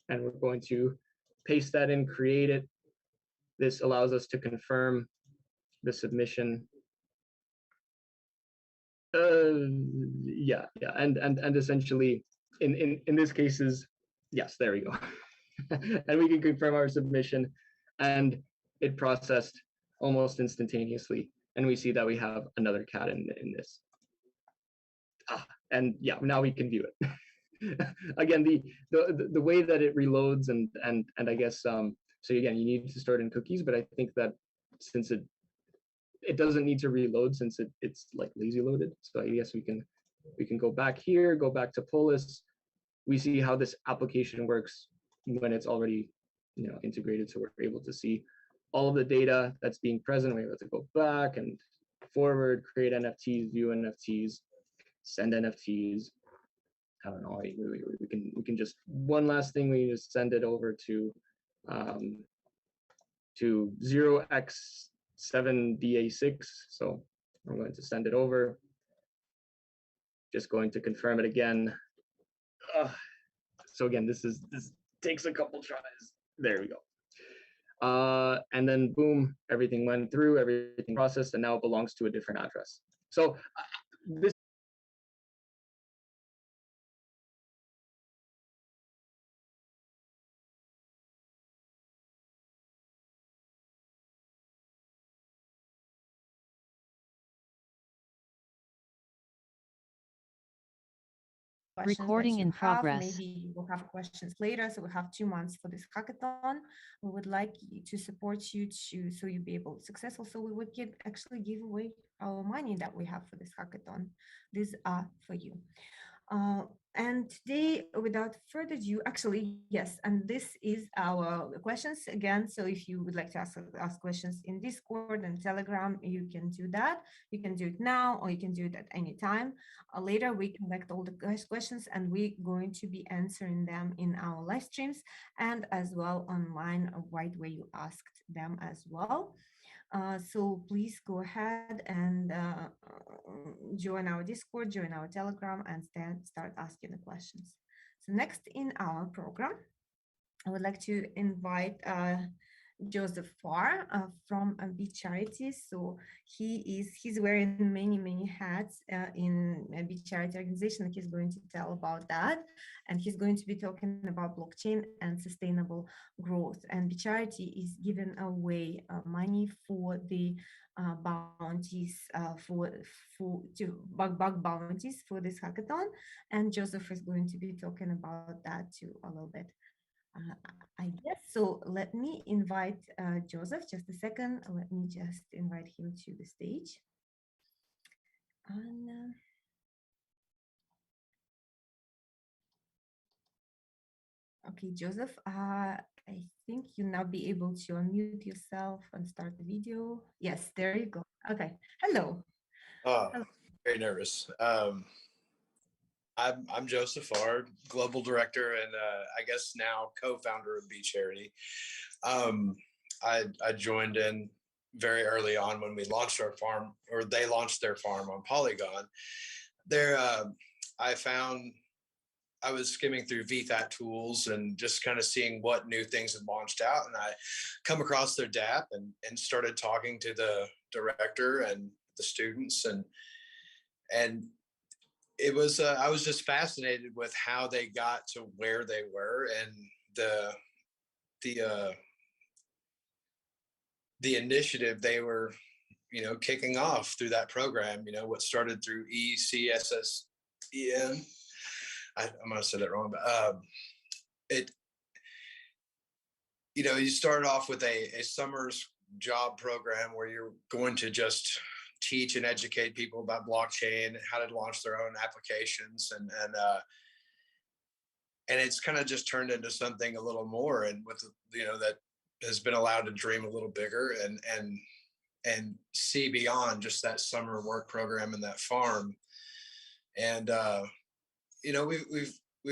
and we're going to paste that in, create it. This allows us to confirm the submission. Yeah, and essentially in this cases, yes, there we go. And we can confirm our submission, and it processed almost instantaneously, and we see that we have another cat in this. And yeah, now we can view it. Again, the way that it reloads and I guess so again, you need to start in cookies, but I think that since it doesn't need to reload since it's like lazy loaded. So I guess we can go back here, go back to Polis. We see how this application works when it's already, you know, integrated. So we're able to see all of the data that's being present. We're able to go back and forward, create NFTs, view NFTs, send NFTs. I don't know. We can just, one last thing, we just send it over to 0x7DA6. So I'm going to send it over. Just going to confirm it again. So again, this takes a couple tries. There we go. And then boom, everything went through, everything processed, and now it belongs to a different address. So this Recording in progress. Maybe we'll have questions later. So we have 2 months for this hackathon. We would like to support you so you'll be able to be successful. So we would actually give away our money that we have for this hackathon. These are for you. And today, without further ado, actually, yes, and this is our questions again. So if you would like to ask questions in Discord and Telegram, you can do that. You can do it now, or you can do it at any time. Later, we collect all the questions, and we're going to be answering them in our live streams and as well online, right where you asked them as well. So please go ahead and join our Discord, join our Telegram, and start asking the questions. So next in our program, I would like to invite Joseph Farr from Be Charity. So he's wearing many hats in a Be Charity organization. He's going to tell about that, and he's going to be talking about blockchain and sustainable growth. And Be Charity is giving away money for the bounties bug bounties for this hackathon. And Joseph is going to be talking about that too a little bit. I guess so. Let me invite Joseph. Just a second. Let me just invite him to the stage. And, okay, Joseph. I think you'll now be able to unmute yourself and start the video. Yes, there you go. Okay. Hello. Hello. Very nervous. I'm Joseph Farr, Global Director, and I guess now co-founder of Be Charity. I joined in very early on when we launched our farm, or they launched their farm on Polygon. There, I found I was skimming through VFAT tools and just kind of seeing what new things had launched out, and I come across their DApp and started talking to the director and the students, and it was I was just fascinated with how they got to where they were, and the initiative they were, you know, kicking off through that program. You know, what started through ECSSEN. I'm gonna say that wrong, but you know, you start off with a summer's job program where you're going to just teach and educate people about blockchain, how to launch their own applications, and it's kind of just turned into something a little more, and with, you know, that has been allowed to dream a little bigger and see beyond just that summer work program and that farm. And you know, we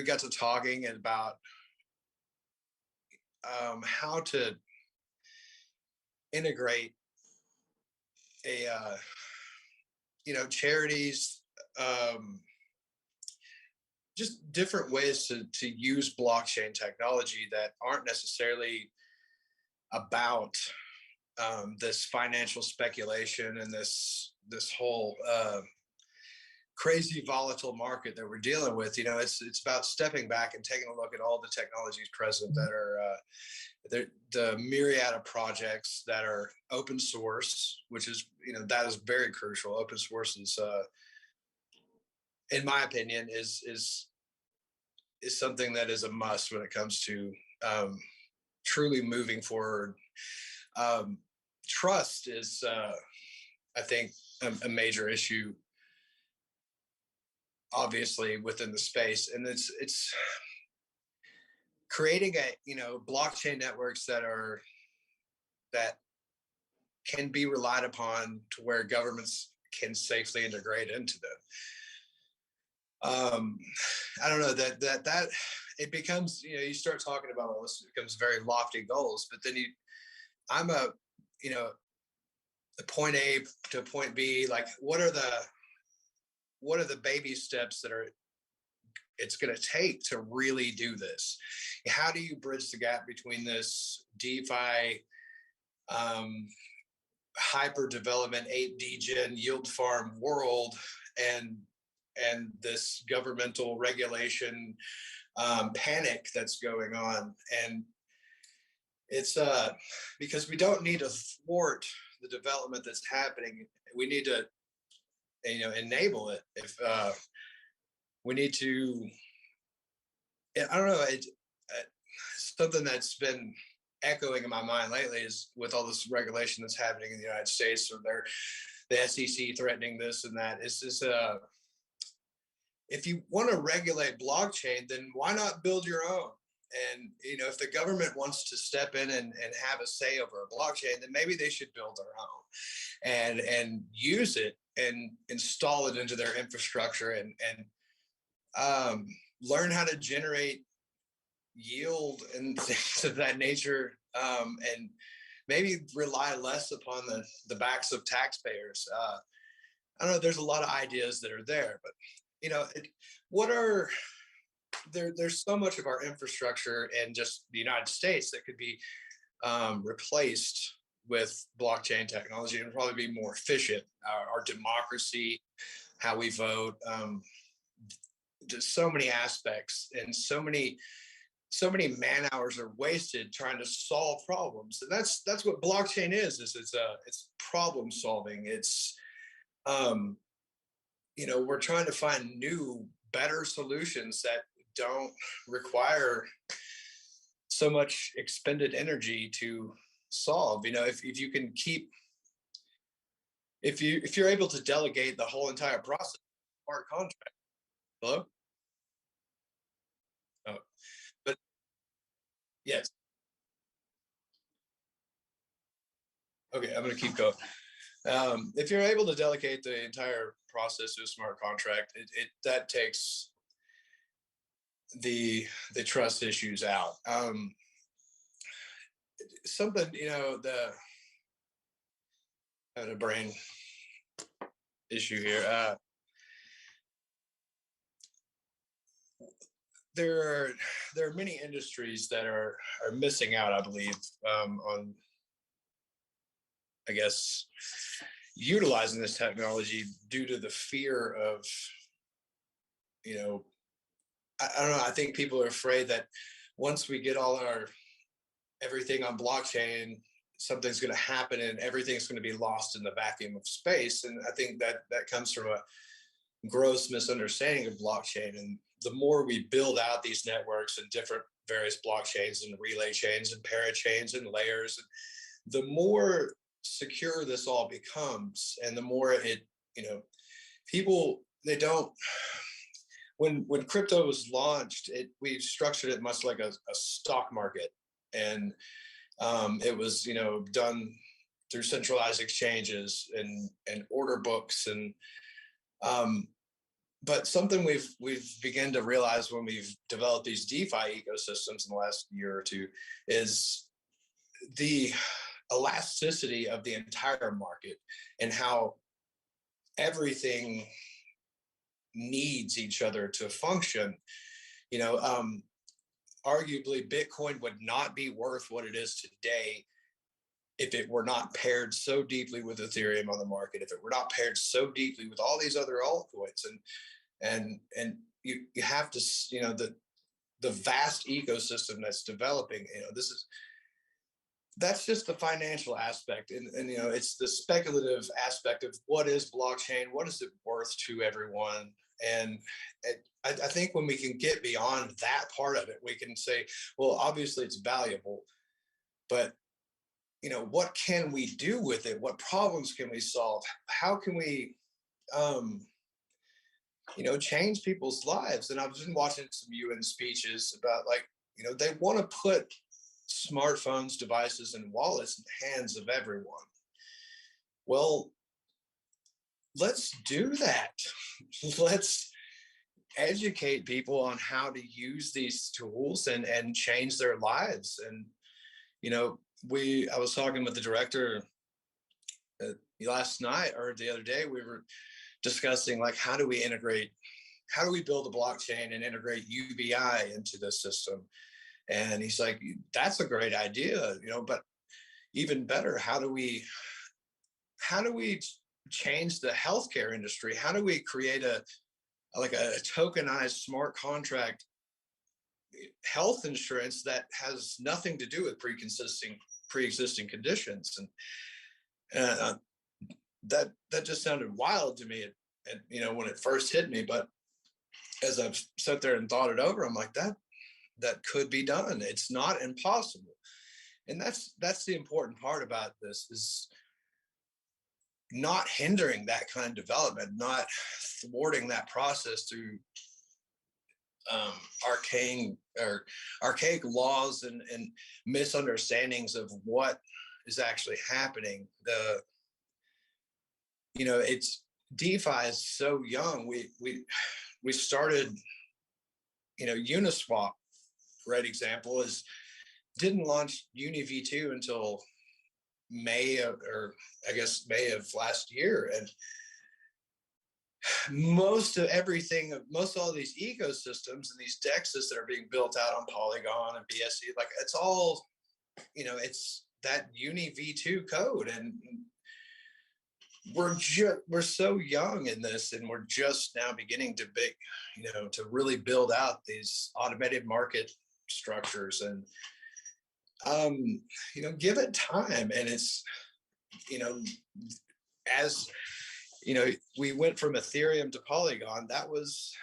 got to talking about how to integrate you know, charities just different ways to use blockchain technology that aren't necessarily about this financial speculation and this whole crazy volatile market that we're dealing with. You know, it's about stepping back and taking a look at all the technologies present that are the myriad of projects that are open source, which is, you know, that is very crucial. Open source is, in my opinion, is something that is a must when it comes to truly moving forward. Trust is, I think, a major issue, obviously, within the space, and it's creating blockchain networks that can be relied upon to where governments can safely integrate into them. I don't know, that it becomes, you know, you start talking about all this, it becomes very lofty goals, but then I'm a point A to point B, like what are the baby steps that it's going to take to really do this? How do you bridge the gap between this DeFi, hyper development, 8D gen yield farm world and this governmental regulation panic that's going on? And it's because we don't need to thwart the development that's happening. We need to, you know, enable it. If we need to, I don't know, something that's been echoing in my mind lately is with all this regulation that's happening in the United States, or the SEC threatening this and that. It's just, if you want to regulate blockchain, then why not build your own? And, you know, if the government wants to step in and have a say over a blockchain, then maybe they should build their own and use it and install it into their infrastructure and learn how to generate yield and things of that nature, and maybe rely less upon the backs of taxpayers. I don't know, there's a lot of ideas that are there, but, you know, there's so much of our infrastructure in just the United States that could be replaced with blockchain technology and probably be more efficient. Our democracy, how we vote, just so many aspects, and so many man hours are wasted trying to solve problems. And that's what blockchain is it's problem solving. It's you know, we're trying to find new, better solutions that don't require so much expended energy to solve. You know, if you can keep, if you're able to delegate the whole entire process, smart contract. Hello? Oh, but yes. Okay, I'm going to keep going. If you're able to delegate the entire process to a smart contract, that takes the trust issues out. Something, you know, I had a brain issue here. There are many industries that are missing out, I believe, on, I guess, utilizing this technology due to the fear of, you know, I don't know. I think people are afraid that once we get all everything on blockchain, something's going to happen and everything's going to be lost in the vacuum of space. And I think that comes from a gross misunderstanding of blockchain. And the more we build out these networks and different various blockchains and relay chains and parachains and layers, the more secure this all becomes, and the more it, you know, people, they don't, when crypto was launched, we structured it much like a stock market, and it was, you know, done through centralized exchanges and order books, and but something we've begun to realize when we've developed these DeFi ecosystems in the last year or two is the elasticity of the entire market, and how everything needs each other to function. You know, arguably Bitcoin would not be worth what it is today if it were not paired so deeply with Ethereum on the market, if it were not paired so deeply with all these other altcoins. And you have to, you know, the vast ecosystem that's developing, you know, that's just the financial aspect. And, you know, it's the speculative aspect of what is blockchain, what is it worth to everyone? And I think when we can get beyond that part of it, we can say, well, obviously it's valuable, but, you know, what can we do with it? What problems can we solve? How can we, you know, change people's lives? And I've been watching some UN speeches about, like, you know, they want to put smartphones, devices, and wallets in the hands of everyone. Well, let's do that. Let's educate people on how to use these tools and change their lives. And, you know, I was talking with the director last night or the other day. We were discussing, like, how do we build a blockchain and integrate UBI into the system? And he's like, that's a great idea, you know, but even better, how do we change the healthcare industry? How do we create a tokenized smart contract health insurance that has nothing to do with pre-existing conditions? And that just sounded wild to me, and you know, when it first hit me. But as I've sat there and thought it over, I'm like, that could be done. It's not impossible. And that's the important part about this, is not hindering that kind of development, not thwarting that process through archaic laws and misunderstandings of what is actually happening. You know, it's DeFi is so young. We started, you know, Uniswap, great example, didn't launch Uni V2 until May of last year. And most all these ecosystems and these dexes that are being built out on Polygon and BSC, like, it's all, you know, it's that Uni V2 code. And we're so young in this, and we're just now beginning to really build out these automated market structures. And you know, give it time. And it's, you know, as you know, we went from Ethereum to Polygon. That was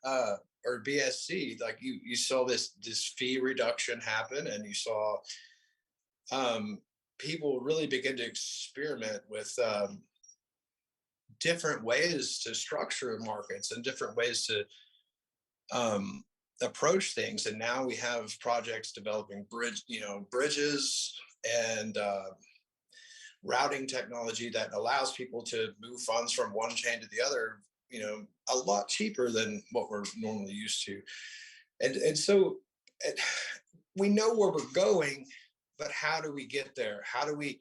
or BSC, like you saw this fee reduction happen, and you saw people really begin to experiment with different ways to structure markets and different ways to approach things. And now we have projects developing bridges and routing technology that allows people to move funds from one chain to the other, you know, a lot cheaper than what we're normally used to. And so we know where we're going, but how do we get there? How do we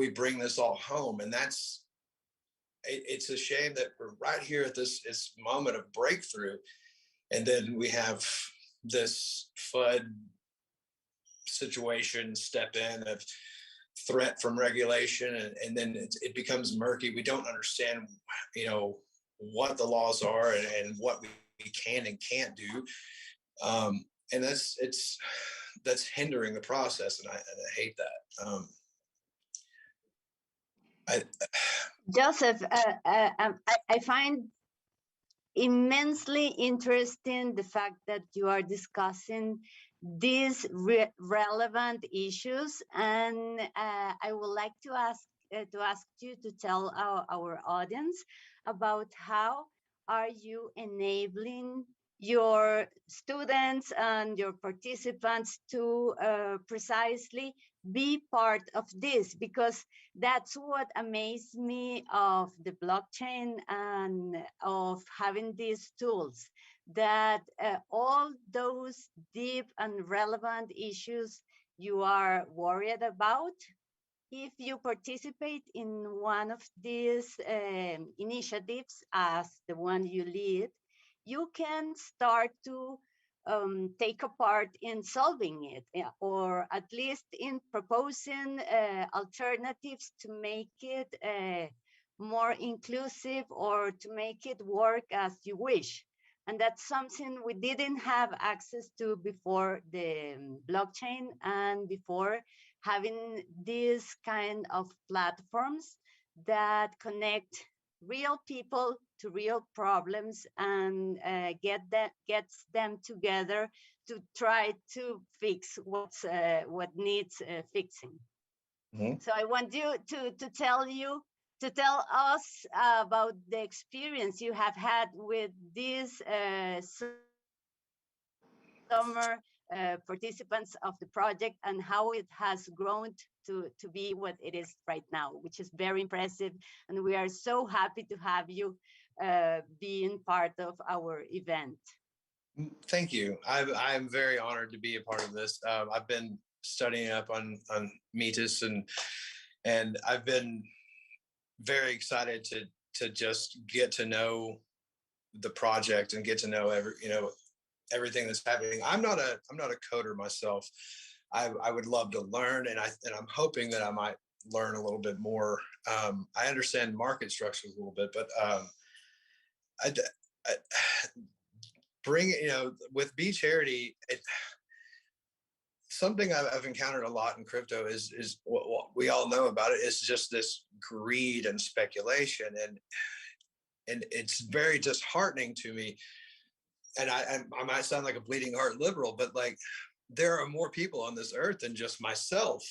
bring this all home? And it's a shame that we're right here at this moment of breakthrough, and then we have this FUD situation step in of threat from regulation, and then it becomes murky. We don't understand, you know, what the laws are and what we can and can't do, and that's hindering the process, and I hate that. Joseph, I find immensely interesting the fact that you are discussing these relevant issues, and I would like to ask you to tell our audience about how are you enabling your students and your participants to precisely be part of this, because that's what amazed me of the blockchain and of having these tools, that all those deep and relevant issues you are worried about if you participate in one of these initiatives as the one you lead, you can start to take a part in solving it, or at least in proposing alternatives to make it more inclusive or to make it work as you wish. And that's something we didn't have access to before the blockchain and before having these kind of platforms that connect real people to real problems and gets them together to try to fix what needs fixing. Mhm. So I want you to tell us about the experience you have had with these summer participants of the project and how it has grown to be what it is right now, which is very impressive. And we are so happy to have you being part of our event. Thank you. I'm very honored to be a part of this. I've been studying up on Metis, and I've been very excited to just get to know the project and get to know everything that's happening. I'm not a coder myself. I would love to learn, and I'm hoping that I might learn a little bit more. I understand market structures a little bit, but I bring with Be Charity. Something I've encountered a lot in crypto is what we all know about it is just this greed and speculation, and it's very disheartening to me. And I might sound like a bleeding heart liberal, but like there are more people on this earth than just myself.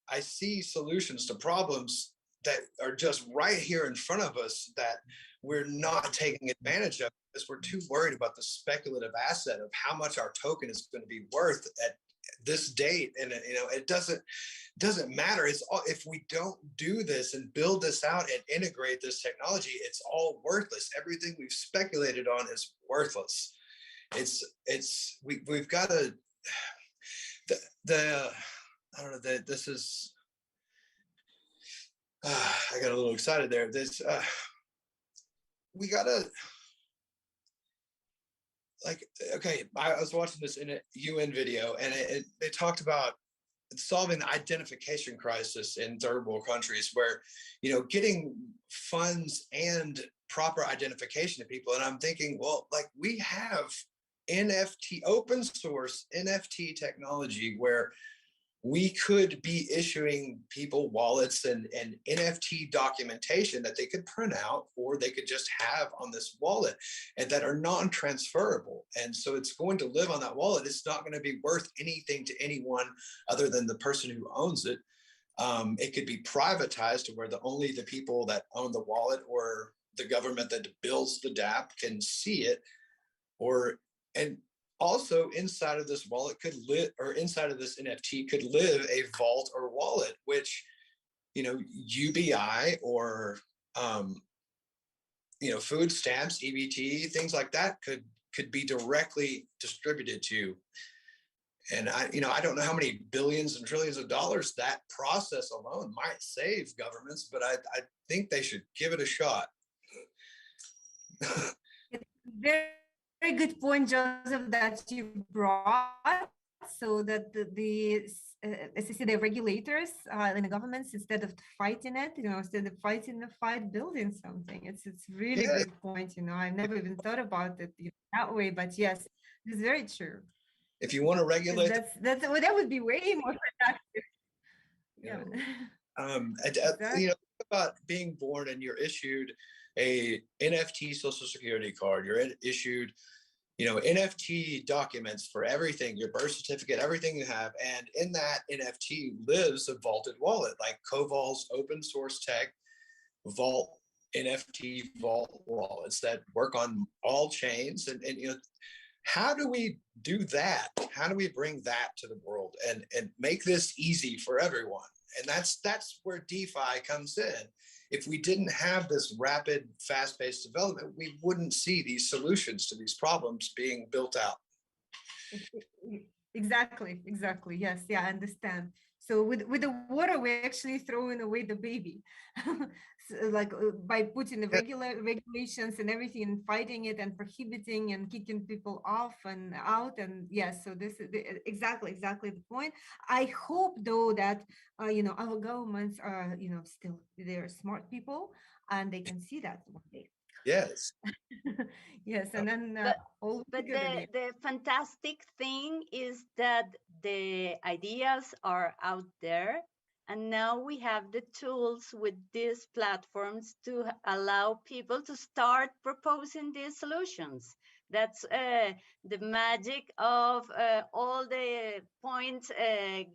I see solutions to problems that are just right here in front of us that we're not taking advantage of because we're too worried about the speculative asset of how much our token is going to be worth at this date. And it doesn't matter. It's all, if we don't do this and build this out and integrate this technology, it's all worthless. Everything we've speculated on is worthless. We've got to I don't know, this is I got a little excited there. We gotta, like, okay, I was watching this in a UN video, and they talked about solving the identification crisis in third world countries where, getting funds and proper identification to people. And I'm thinking, well, like we have NFT, open source NFT technology where we could be issuing people wallets and NFT documentation that they could print out or they could just have on this wallet and that are non-transferable. And so it's going to live on that wallet. It's not going to be worth anything to anyone other than the person who owns it. It could be privatized to where only the people that own the wallet or the government that builds the DApp can see it. And also inside of this wallet could live, or inside of this NFT could live a vault or wallet, which, UBI or, food stamps, EBT, things like that could be directly distributed to. And I don't know how many billions and trillions of dollars that process alone might save governments, but I think they should give it a shot. Very, very good point, Joseph, that you brought. So that the SEC, the regulators and the governments, instead of fighting it, instead of fighting the fight, building something. It's really good point. I've never even thought about it that way, but yes, it's very true. If you want to regulate, that would be way more productive. Yeah. Exactly. About being born and you're issued a NFT Social Security card. You're issued, NFT documents for everything, your birth certificate, everything you have. And in that NFT lives a vaulted wallet, like Koval's open source tech vault, NFT vault wallets that work on all chains. And how do we do that? How do we bring that to the world and make this easy for everyone? And that's where DeFi comes in. If we didn't have this rapid, fast-paced development, we wouldn't see these solutions to these problems being built out. Exactly. Yes. Yeah, I understand. So with the water, we're actually throwing away the baby. So, like by putting the regulations and everything and fighting it and prohibiting and kicking people off and out. And yes, so this is exactly the point. I hope though that our governments are still they're smart people and they can see that one day. Yes. Yes, and then all But together. the fantastic thing is that the ideas are out there, and now we have the tools with these platforms to allow people to start proposing these solutions. That's the magic of all the points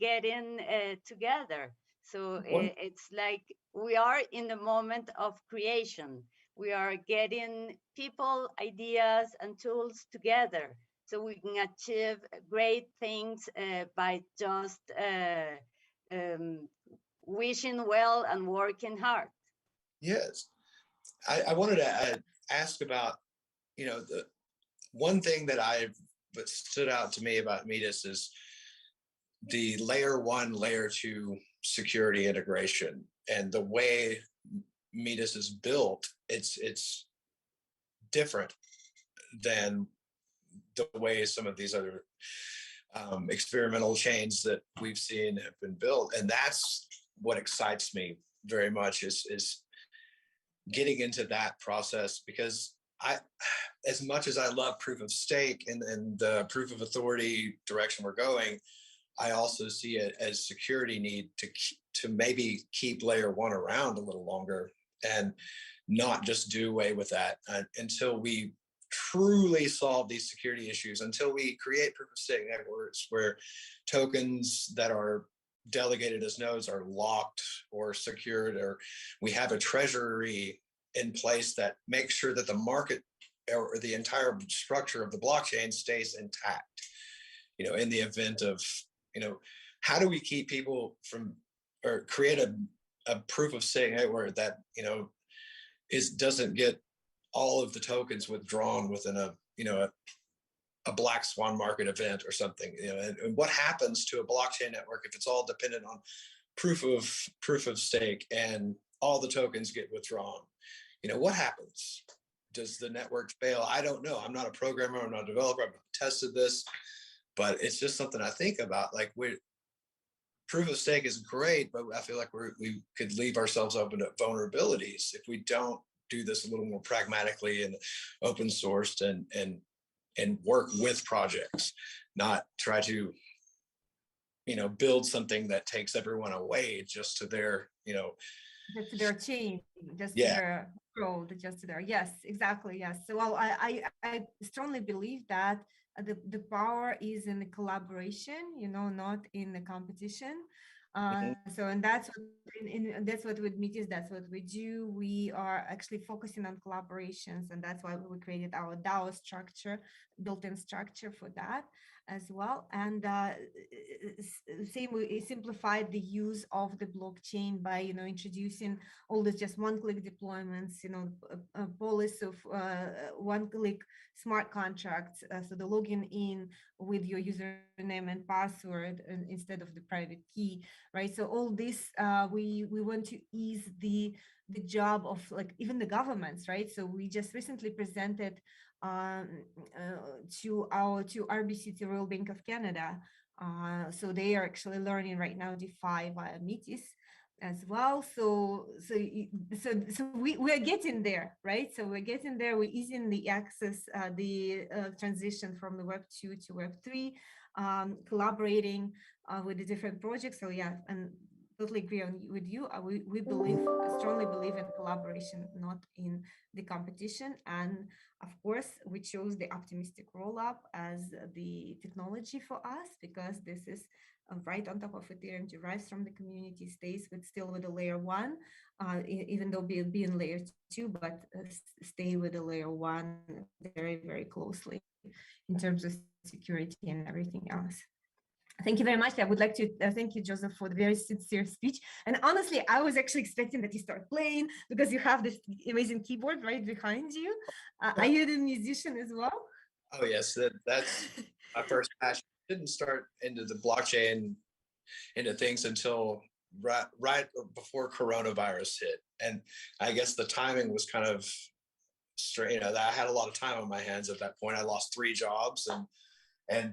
getting together. So it's like we are in the moment of creation. We are getting people, ideas, and tools together so we can achieve great things by just wishing well and working hard. Yes. I wanted to ask about, the one thing that stood out to me about Metis is the layer 1, layer 2 security integration, and the way Metis is built. It's different than the way some of these other experimental chains that we've seen have been built, and that's what excites me very much is getting into that process, because as much as I love proof of stake and the proof of authority direction we're going, I also see it as security need to maybe keep layer 1 around a little longer and not just do away with that until we truly solve these security issues, until we create proof of stake networks where tokens that are delegated as nodes are locked or secured, or we have a treasury in place that makes sure that the market or the entire structure of the blockchain stays intact. In the event of, how do we keep people from, or create a proof of stake network that, doesn't get all of the tokens withdrawn within a black swan market event or something, and what happens to a blockchain network if it's all dependent on proof of stake and all the tokens get withdrawn? What happens? Does the network fail? I don't know. I'm not a programmer. I'm not a developer. I've not tested this, but it's just something I think about. Like, proof of stake is great, but I feel like we could leave ourselves open to vulnerabilities if we don't do this a little more pragmatically and open sourced and work with projects, not try to build something that takes everyone away just to their just to their chain, just to Yeah. their code, just to their, yes, exactly, yes. So well, I strongly believe that the power is in the collaboration, not in the competition. So, and that's what that's what with Metis, that's what we do. We are actually focusing on collaborations, and that's why we created our DAO structure, built-in structure for that as well. And same, we simplified the use of the blockchain by introducing all this just one-click deployments, a policy of one-click smart contracts, so the login in with your username and password instead of the private key, right? So all this, we want to ease the job of like even the governments, right? So we just recently presented to RBC, to Royal Bank of Canada. So they are actually learning right now DeFi via Metis as well. So we are getting there, right? So we're getting there. We're easing the access, the transition from the Web 2 to Web 3, collaborating with the different projects. So yeah, and totally agree with you. We strongly believe in collaboration, not in the competition. And of course, we chose the optimistic roll-up as the technology for us because this is right on top of Ethereum, derives from the community, stays still with the layer 1, even though being layer 2, but stay with the layer 1 very, very closely in terms of security and everything else. Thank you very much. I would like to thank you, Joseph, for the very sincere speech. And honestly, I was actually expecting that you start playing because you have this amazing keyboard right behind you. Are you the musician as well? Oh, yes. That's my first passion. Didn't start into the blockchain into things until right before coronavirus hit. And I guess the timing was kind of strange. You know, that I had a lot of time on my hands at that point. I lost 3 jobs,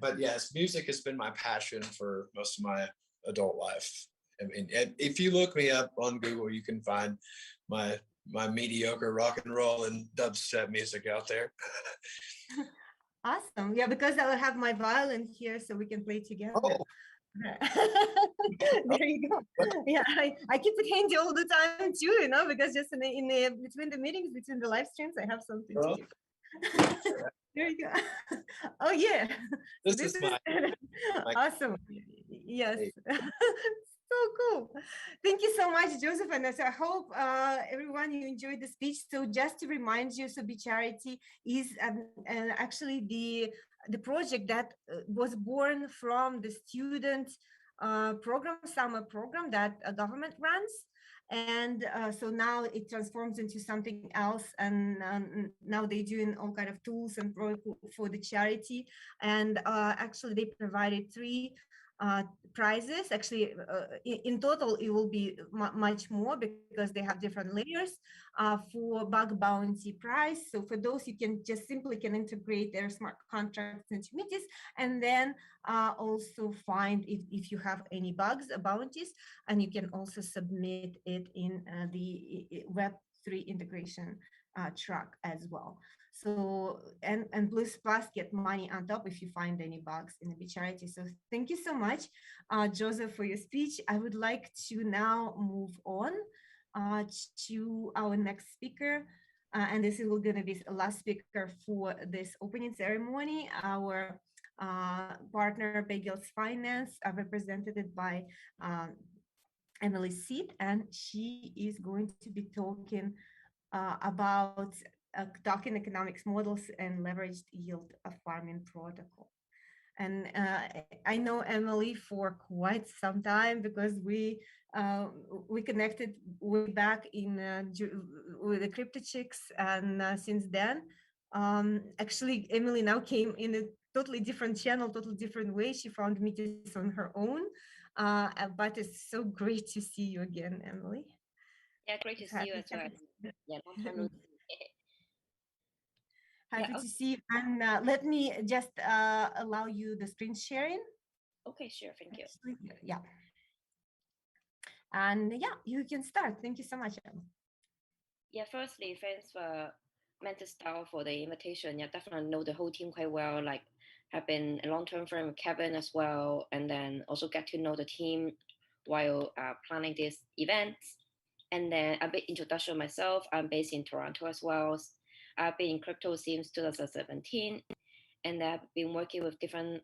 but yes, music has been my passion for most of my adult life. I mean, if you look me up on Google, you can find my mediocre rock and roll and dubstep music out there. Awesome. Yeah, because I will have my violin here so we can play together. Oh. There you go. Yeah, I keep it handy all the time too, you know, because just in the between the meetings, between the live streams, I have something to do. There you go. Oh yeah. This is my awesome. Yes. So cool. Thank you so much, Joseph. And I hope everyone you enjoyed the speech. So just to remind you, so Be Charity is actually the project that was born from the student program, summer program that a government runs. And so now it transforms into something else, and now they're doing all kind of tools and for the charity. And actually they provided 3 prizes. Actually, in total, it will be much more because they have different layers for bug bounty prize. So for those, you can just simply integrate their smart contracts into Metis, and then also find if you have any bugs, bounties, and you can also submit it in the Web3 integration track as well. So, and plus get money on top if you find any bugs in the Be Charity. So thank you so much, Joseph, for your speech. I would like to now move on to our next speaker. And this is going to be the last speaker for this opening ceremony. Our partner, Bagels Finance, represented by Emily Seed, and she is going to be talking about token economics models and leveraged yield farming protocol. And I know Emily for quite some time because we connected way back in with the Crypto Chicks, and since then, actually Emily now came in a totally different channel, totally different way. She found Metis on her own, but it's so great to see you again, Emily. Yeah, great to see you as well. Yeah, long time no see. Happy to see you. And let me just allow you the screen sharing. Okay, sure. Thank you. Yeah. And yeah, you can start. Thank you so much. Yeah, firstly, thanks for Metis for the invitation. Yeah, definitely know the whole team quite well. Like, have been a long-term friend with Kevin as well, and then also get to know the team while planning this event. And then a bit introduction of myself. I'm based in Toronto as well. I've been in crypto since 2017, and I've been working with different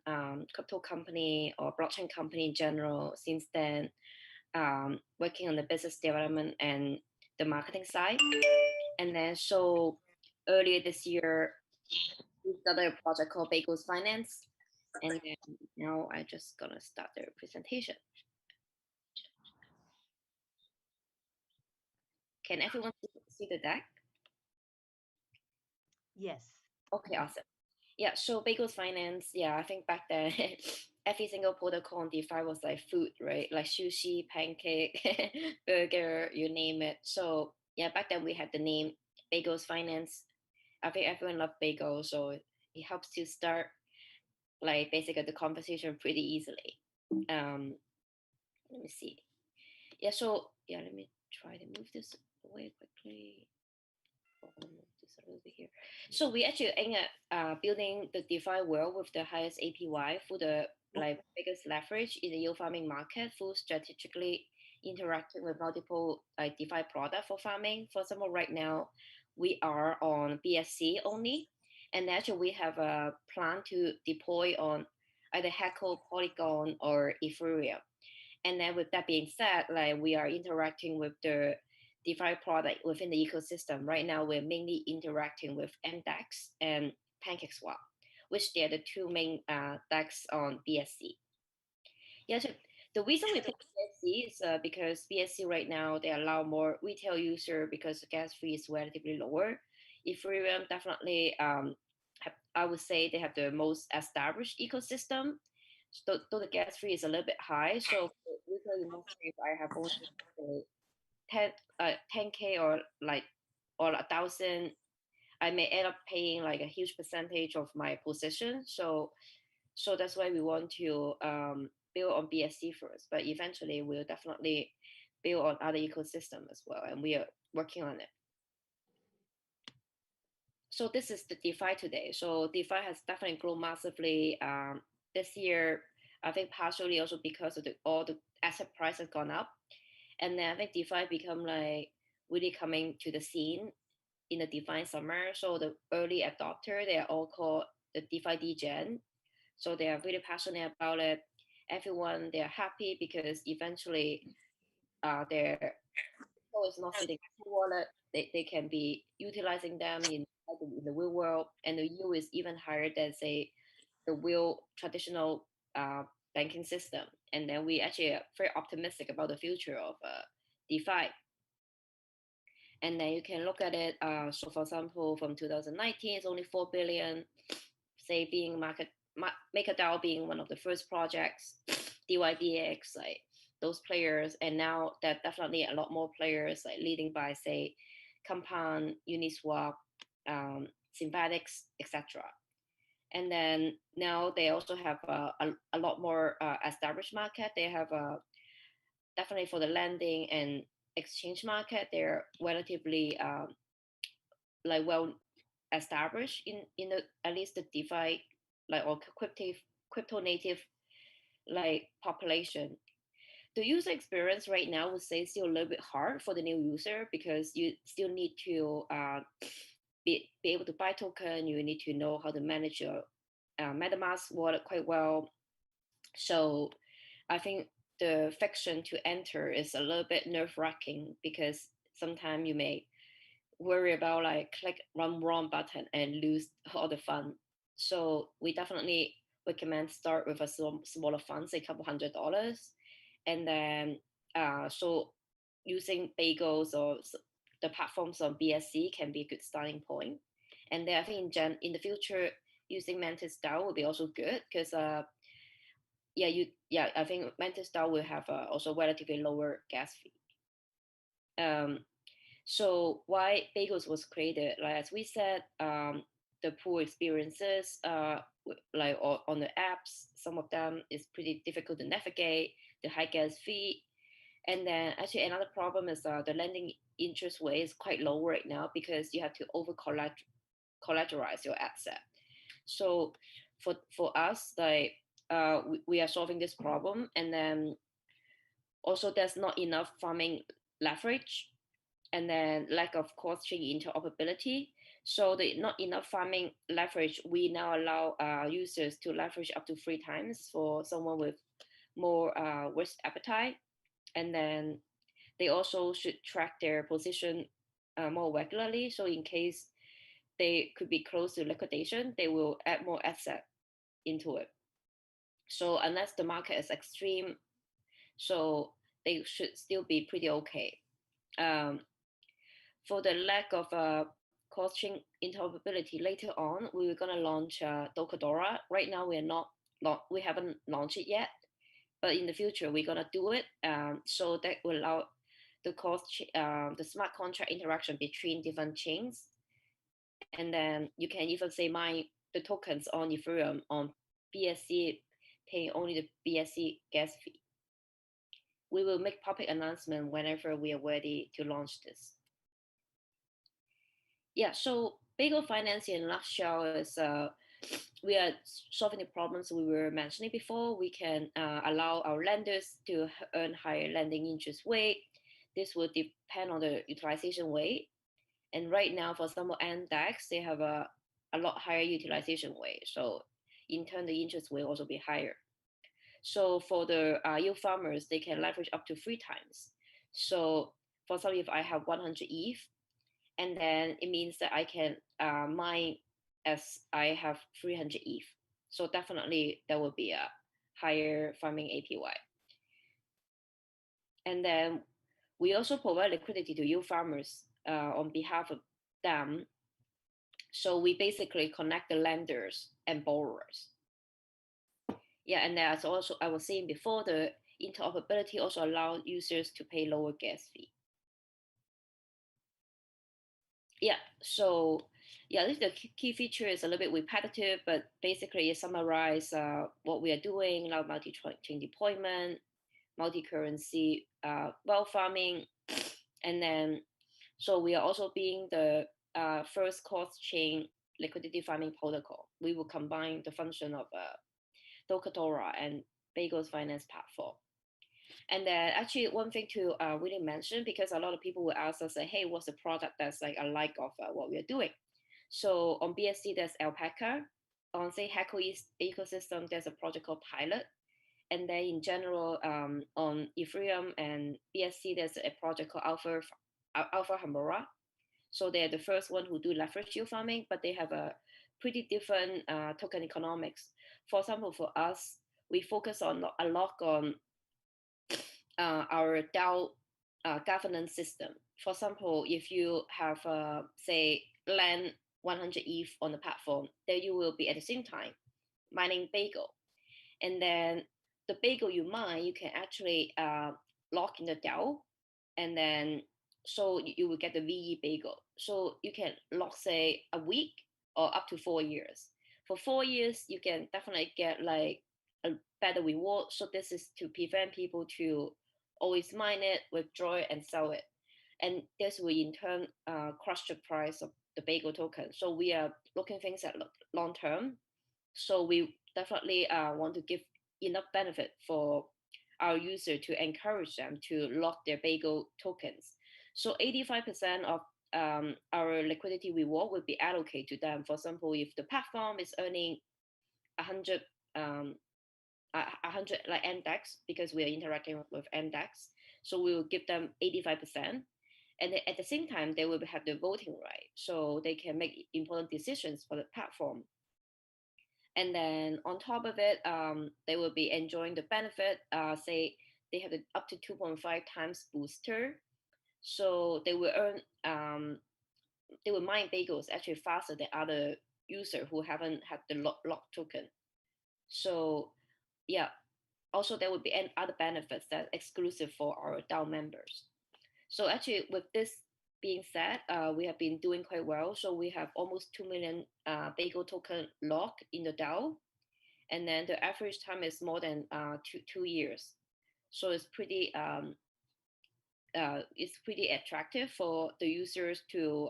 crypto company or blockchain company in general since then, working on the business development and the marketing side. And then so earlier this year, we started a project called Bagels Finance. And then now I'm just gonna start the presentation. Can everyone see the deck? Yes. Okay, awesome. Yeah, so Bagels Finance, yeah, I think back then every single protocol on DeFi was like food, right? Like sushi, pancake, burger, you name it. So yeah, back then we had the name Bagels Finance. I think everyone loved bagels, so it helps to start like basically the conversation pretty easily. Let me see. Yeah, so yeah, let me try to move this away quickly. Just a little bit here. So we actually aim at building the DeFi world with the highest APY for the like biggest leverage in the yield farming market, for strategically interacting with multiple like DeFi product for farming. For example, right now we are on BSC only, and actually we have a plan to deploy on either Heco, Polygon, or Ethereum. And then with that being said, like we are interacting with the DeFi product within the ecosystem. Right now, we're mainly interacting with MDEX and PancakeSwap, which they are the 2 main DEX on BSC. Yeah, so the reason we pick BSC is because BSC right now, they allow more retail user because the gas fee is relatively lower. Ethereum definitely, I would say they have the most established ecosystem. So the gas fee is a little bit high. So for definitely not sure if I have only 10K or like or 1,000. I may end up paying like a huge percentage of my position. So that's why we want to build on BSC first, but eventually we'll definitely build on other ecosystem as well, and we are working on it. So this is the DeFi today. So DeFi has definitely grown massively this year. I think partially also because of all the asset price has gone up, and then I think DeFi become like really coming to the scene in the DeFi summer. So the early adopter, they are all called the DeFi degen. So they are really passionate about it. Everyone, they are happy because eventually their crypto is not sitting in the wallet. They can be utilizing them in the real world, and the yield is even higher than say the real traditional banking system. And then we actually are very optimistic about the future of DeFi. And then you can look at it. So for example, from 2019, it's only 4 billion, say being MakerDAO being one of the first projects, DYDX, like those players. And now there are definitely a lot more players like leading by say Compound, Uniswap, Synthetics, etc. And then now they also have a lot more established market. They have definitely for the lending and exchange market, they're relatively like well established in the at least the DeFi like or crypto native like population. The user experience right now would say still a little bit hard for the new user because you still need to be able to buy token. You need to know how to manage your MetaMask wallet quite well. So I think the friction to enter is a little bit nerve-wracking because sometimes you may worry about like click wrong button and lose all the fun. So we definitely recommend start with a smaller fund, say a couple $100, and then so using Bagels or the platforms on BSC can be a good starting point. And then I think in the future using Metis DAO will be also good because I think Metis DAO will have also relatively lower gas fee. So why Bagels was created, like as we said, the pool experiences, like on the apps, some of them is pretty difficult to navigate, the high gas fee. And then actually another problem is the lending interest rate is quite low right now because you have to over collateralize your asset. So for us, like we are solving this problem, and then also there's not enough farming leverage, and then lack of cross-chain interoperability. So the not enough farming leverage, we now allow users to leverage up to 3 times for someone with more risk appetite. And then they also should track their position more regularly. So in case they could be close to liquidation, they will add more asset into it. So unless the market is extreme, so they should still be pretty okay. For the lack of cross-chain interoperability, later on we were gonna launch Docadora. Right now we haven't launched it yet, but in the future we're gonna do it. So that will allow the smart contract interaction between different chains, and then you can even say mine the tokens on Ethereum on BSC, paying only the BSC gas fee. We will make public announcement whenever we are ready to launch this. Yeah, so Bagels Finance in a nutshell is we are solving the problems we were mentioning before. We can allow our lenders to earn higher lending interest rate. This will depend on the utilization rate. And right now for some DApps, they have a lot higher utilization rate. So in turn, the interest will also be higher. So for the yield farmers, they can leverage up to 3 times. So for example, if I have 100 ETH, and then it means that I can mine as I have 300 ETH. So definitely there will be a higher farming APY. And then we also provide liquidity to yield farmers on behalf of them. So we basically connect the lenders and borrowers. Yeah, and there's also, I was saying before, the interoperability also allows users to pay lower gas fee. Yeah, so yeah, this is the key feature is a little bit repetitive, but basically it summarizes what we are doing, like multi-chain deployment, multi-currency wealth farming, and then so we are also being the first cross-chain liquidity farming protocol. We will combine the function of Dokatora and Bagels Finance platform. And then actually one thing to really mention, because a lot of people will ask us, hey, what's the product that's like alike of what we are doing? So on BSC, there's Alpaca. On say Hacker ecosystem, there's a project called Pilot. And then in general, on Ethereum and BSC, there's a project called Alpha Hamura. So they're the first one who do leverage yield farming, but they have a pretty different token economics. For example, for us, we focus on a lot on our DAO governance system. For example, if you have, say, land 100 ETH on the platform, then you will be at the same time mining Bagel. And then the Bagel you mine, you can actually lock in the DAO, and then so you will get the VE Bagel. So you can lock, say, a week or up to 4 years. For 4 years, you can definitely get like a better reward. So this is to prevent people to always mine it, withdraw it, and sell it. And this will in turn crush the price of the Bagel token. So we are looking things at long term. So we definitely want to give enough benefit for our user to encourage them to lock their Bagel tokens. So 85% of our liquidity reward will be allocated to them. For example, if the platform is earning 100 like MDEX, because we are interacting with MDEX, so we will give them 85%. And at the same time, they will have the voting right, so they can make important decisions for the platform. And then on top of it, they will be enjoying the benefit. Say they have up to 2.5 times booster, so they will earn. They will mine Bagels actually faster than other user who haven't had the lock token. So yeah, also there will be other benefits that are exclusive for our DAO members. So actually, with this being said, we have been doing quite well. So we have almost 2 million Bagel token locked in the DAO, and then the average time is more than 2 years. So it's pretty attractive for the users to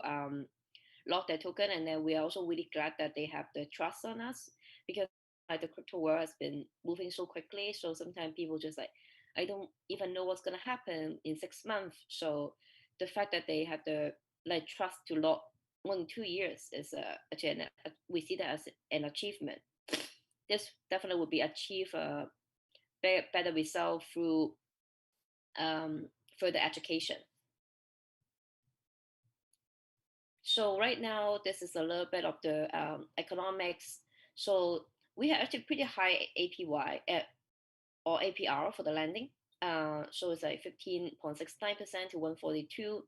lock their token, and then we are also really glad that they have the trust on us, because like the crypto world has been moving so quickly. So sometimes people just like, I don't even know what's gonna happen in 6 months. So the fact that they have the like trust to lock 1 2 years is actually we see that as an achievement. This definitely will be achieve a better result through further education. So right now, this is a little bit of the economics. So we have actually pretty high APY or APR for the lending. So it's like 15.69% to 142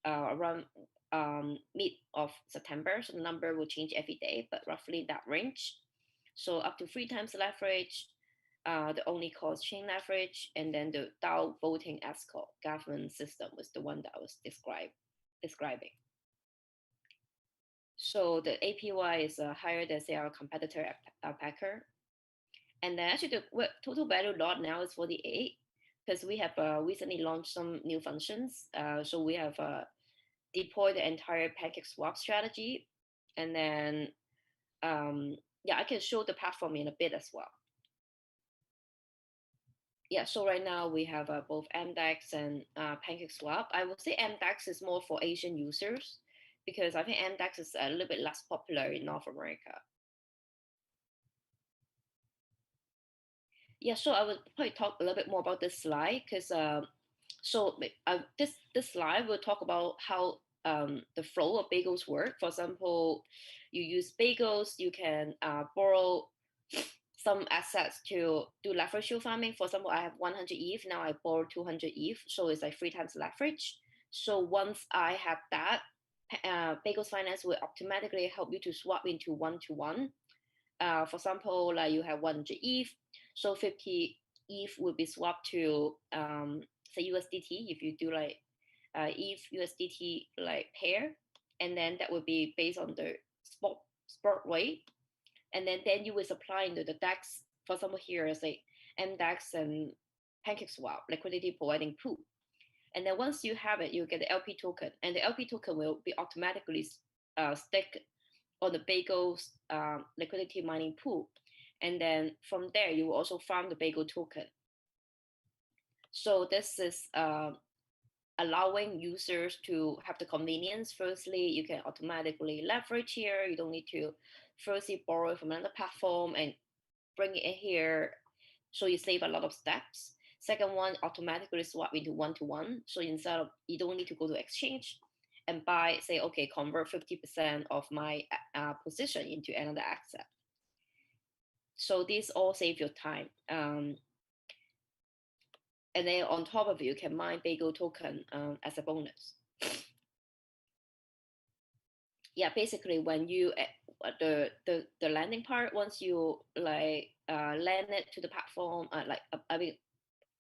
around mid of September. So the number will change every day, but roughly that range. So up to 3 times leverage, the only cause chain leverage, and then the DAO voting escort governance system was the one that I was describing. So the APY is higher than say our competitor Alpaca. And then actually the total value lot now is 48, because we have recently launched some new functions. So we have deployed the entire pancake swap strategy. And then, yeah, I can show the platform in a bit as well. Yeah, so right now we have both MDEX and pancake swap. I would say MDEX is more for Asian users, because I think MDEX is a little bit less popular in North America. Yeah, so I would probably talk a little bit more about this slide, because this slide will talk about how the flow of Bagels work. For example, you use Bagels, you can borrow some assets to do leverage yield farming. For example, I have 100 ETH, now I borrow 200 ETH, so it's like 3 times leverage. So once I have that, Bagels Finance will automatically help you to swap into 1-to-1. For example, like you have 100 ETH, so 50 ETH will be swapped to say USDT if you do like ETH USDT like pair, and then that will be based on the spot rate, and then you will supply into the DEX. For example, here is like MDEX and PancakeSwap liquidity providing pool. And then once you have it, you get the LP token, and the LP token will be automatically stick on the Bagels liquidity mining pool. And then from there, you will also farm the Bagel token. So this is allowing users to have the convenience. Firstly, you can automatically leverage here. You don't need to firstly borrow from another platform and bring it in here. So you save a lot of steps. Second one, automatically swap into one-to-one. So instead of, you don't need to go to exchange and buy, say, okay, convert 50% of my position into another asset. So this all save your time. And then on top of it, you can mine Bagel token as a bonus. Yeah, basically when you the landing part, once you like land it to the platform, I mean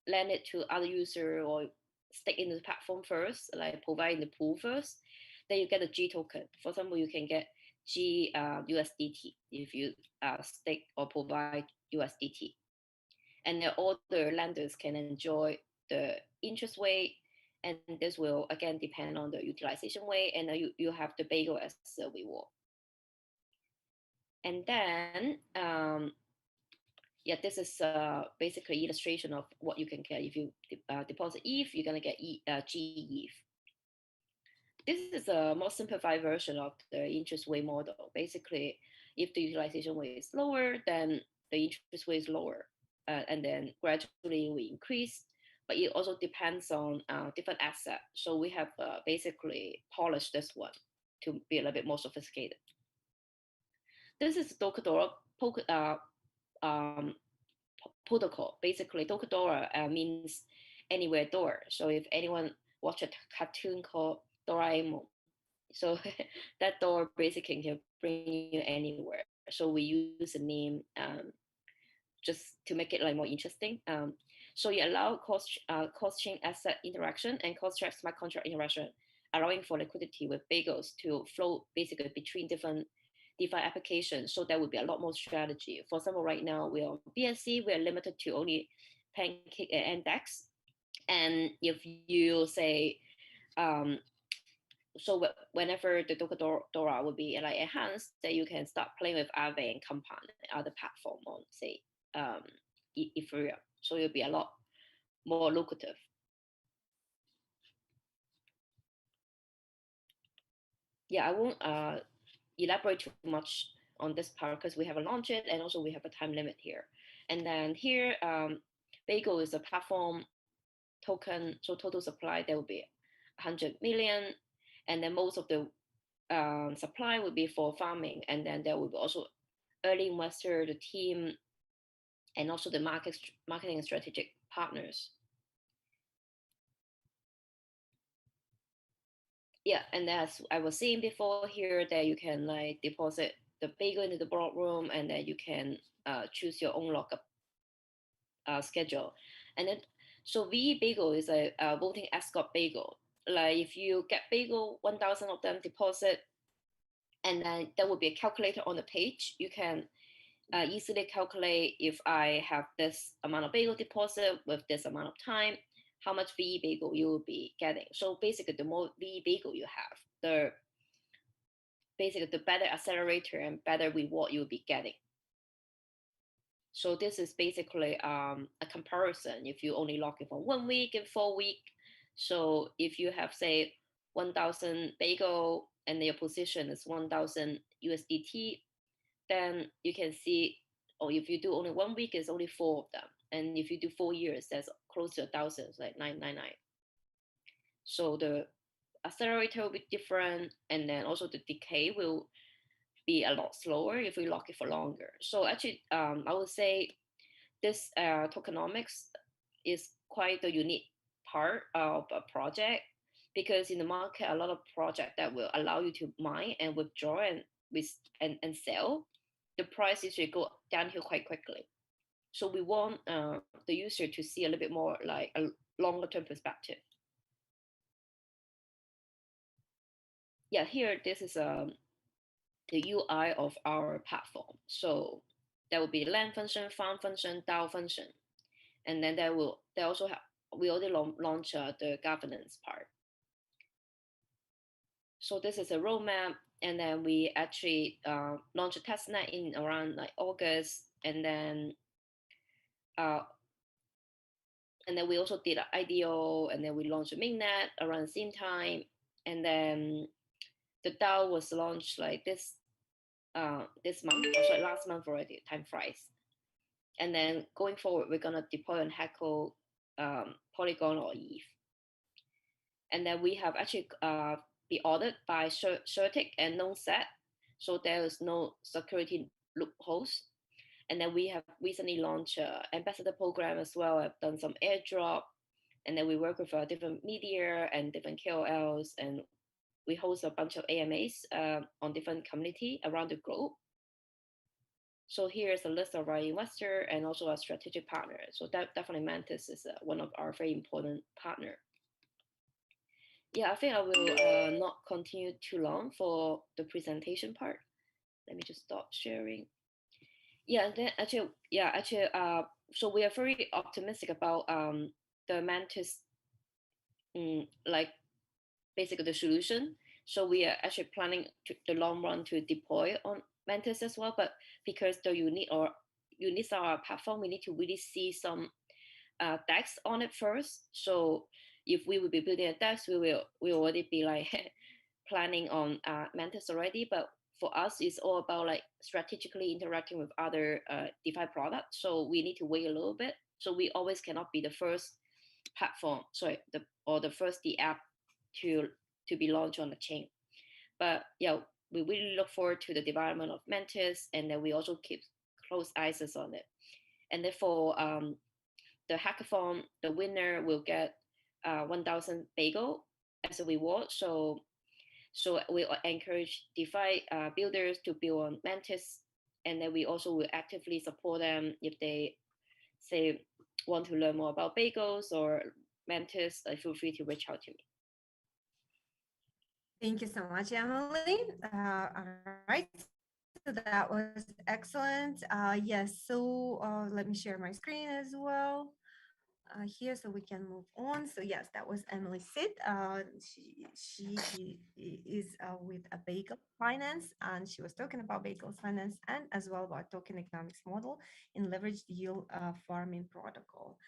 land it to other user or stick in the platform first, like provide the pool first, then you get a G token. For example, you can get G USDT if you stick or provide USDT. And then all the lenders can enjoy the interest rate, and this will again depend on the utilization rate, and you have the Bagel as a reward. And then yeah, this is basically illustration of what you can get if you deposit ETH. You're gonna get G ETH. This is a more simplified version of the interest rate model. Basically, if the utilization rate is lower, then the interest rate is lower. And then gradually we increase, but it also depends on different assets. So we have basically polished this one to be a little bit more sophisticated. This is Docadora protocol. Basically, Docadora means anywhere door. So if anyone watch a cartoon called Doraemon, so that door basically can bring you anywhere. So we use the name just to make it like more interesting. So you allow cross-chain asset interaction and cross-chain smart contract interaction, allowing for liquidity with Bagels to flow basically between different DeFi applications. So there would be a lot more strategy. For example, right now we are on BSC, we are limited to only Pancake and DEX. And if you say, so whenever the Docadora will be like enhanced, that you can start playing with Aave and Compound and other platform on say Ethereum. So it'll be a lot more lucrative. Yeah, I won't elaborate too much on this part because we haven't launched it, and also we have a time limit here. And then here, Bagel is a platform token, so total supply there will be 100 million, and then most of the supply will be for farming, and then there will be also early investor, the team, and also the marketing and strategic partners. Yeah, and as I was saying before here, that you can like deposit the Bagel into the broad room, and then you can choose your own lockup schedule. And then, so VE Bagel is a voting escort Bagel. Like if you get Bagel, 1,000 of them deposit, and then there will be a calculator on the page. You can easily calculate if I have this amount of Bagel deposit with this amount of time, how much VE Bagel you will be getting. So basically, the more VE Bagel you have, the better accelerator and better reward you'll be getting. So this is basically a comparison. If you only lock it for 1 week and 4 weeks, so if you have say 1,000 Bagel and your position is 1,000 USDT, then you can see, or if you do only 1 week, it's only 4 of them. And if you do 4 years, that's close to 1,000, it's like 999. So the accelerator will be different, and then also the decay will be a lot slower if we lock it for longer. So actually, I would say this tokenomics is quite a unique part of a project, because in the market, a lot of projects that will allow you to mine and withdraw and sell, the price usually go downhill quite quickly. So we want the user to see a little bit more like a longer term perspective. Yeah, here, this is the UI of our platform. So there will be land function, farm function, DAO function. And then they also have, we already launch the governance part. So this is a roadmap. And then we actually launched a testnet in around like August. And then we also did an IDO, and then we launched a mainnet around the same time. And then the DAO was launched like this month, sorry, last month already, time flies. And then going forward, we're gonna deploy on Hacko, Polygon, or ETH. And then we have actually be audited by Certic and NoSet, so there is no security loopholes. And then we have recently launched an ambassador program as well. I've done some airdrop, and then we work with different media and different KOLs, and we host a bunch of AMAs on different community around the globe. So here's a list of our investor and also our strategic partner. So that definitely Metis is one of our very important partner. Yeah, I think I will not continue too long for the presentation part. Let me just stop sharing. Yeah, then actually, so we are very optimistic about the Mantis, like basically the solution. So we are actually planning the long run to deploy on Mantis as well. But because the unique our platform, we need to really see some DEX on it first. So if we will be building a DEX, we already be like planning on Mantis already. But for us, it's all about like strategically interacting with other DeFi products. So we need to wait a little bit. So we always cannot be the first platform, the first DApp to be launched on the chain. But yeah, we really look forward to the development of Mantis, and then we also keep close eyes on it. And therefore, the hackathon, the winner will get 1,000 bagel as a reward. So we encourage DeFi builders to build on Mantis, and then we also will actively support them if they say want to learn more about bagels or Mantis. Feel free to reach out to me. Thank you so much, Emily. All right, so that was excellent. Yes, so let me share my screen as well. Here so we can move on. So yes, that was Emily Sid. She is with a Bagels Finance, and she was talking about Bagels Finance and as well about token economics model in leveraged yield farming protocol.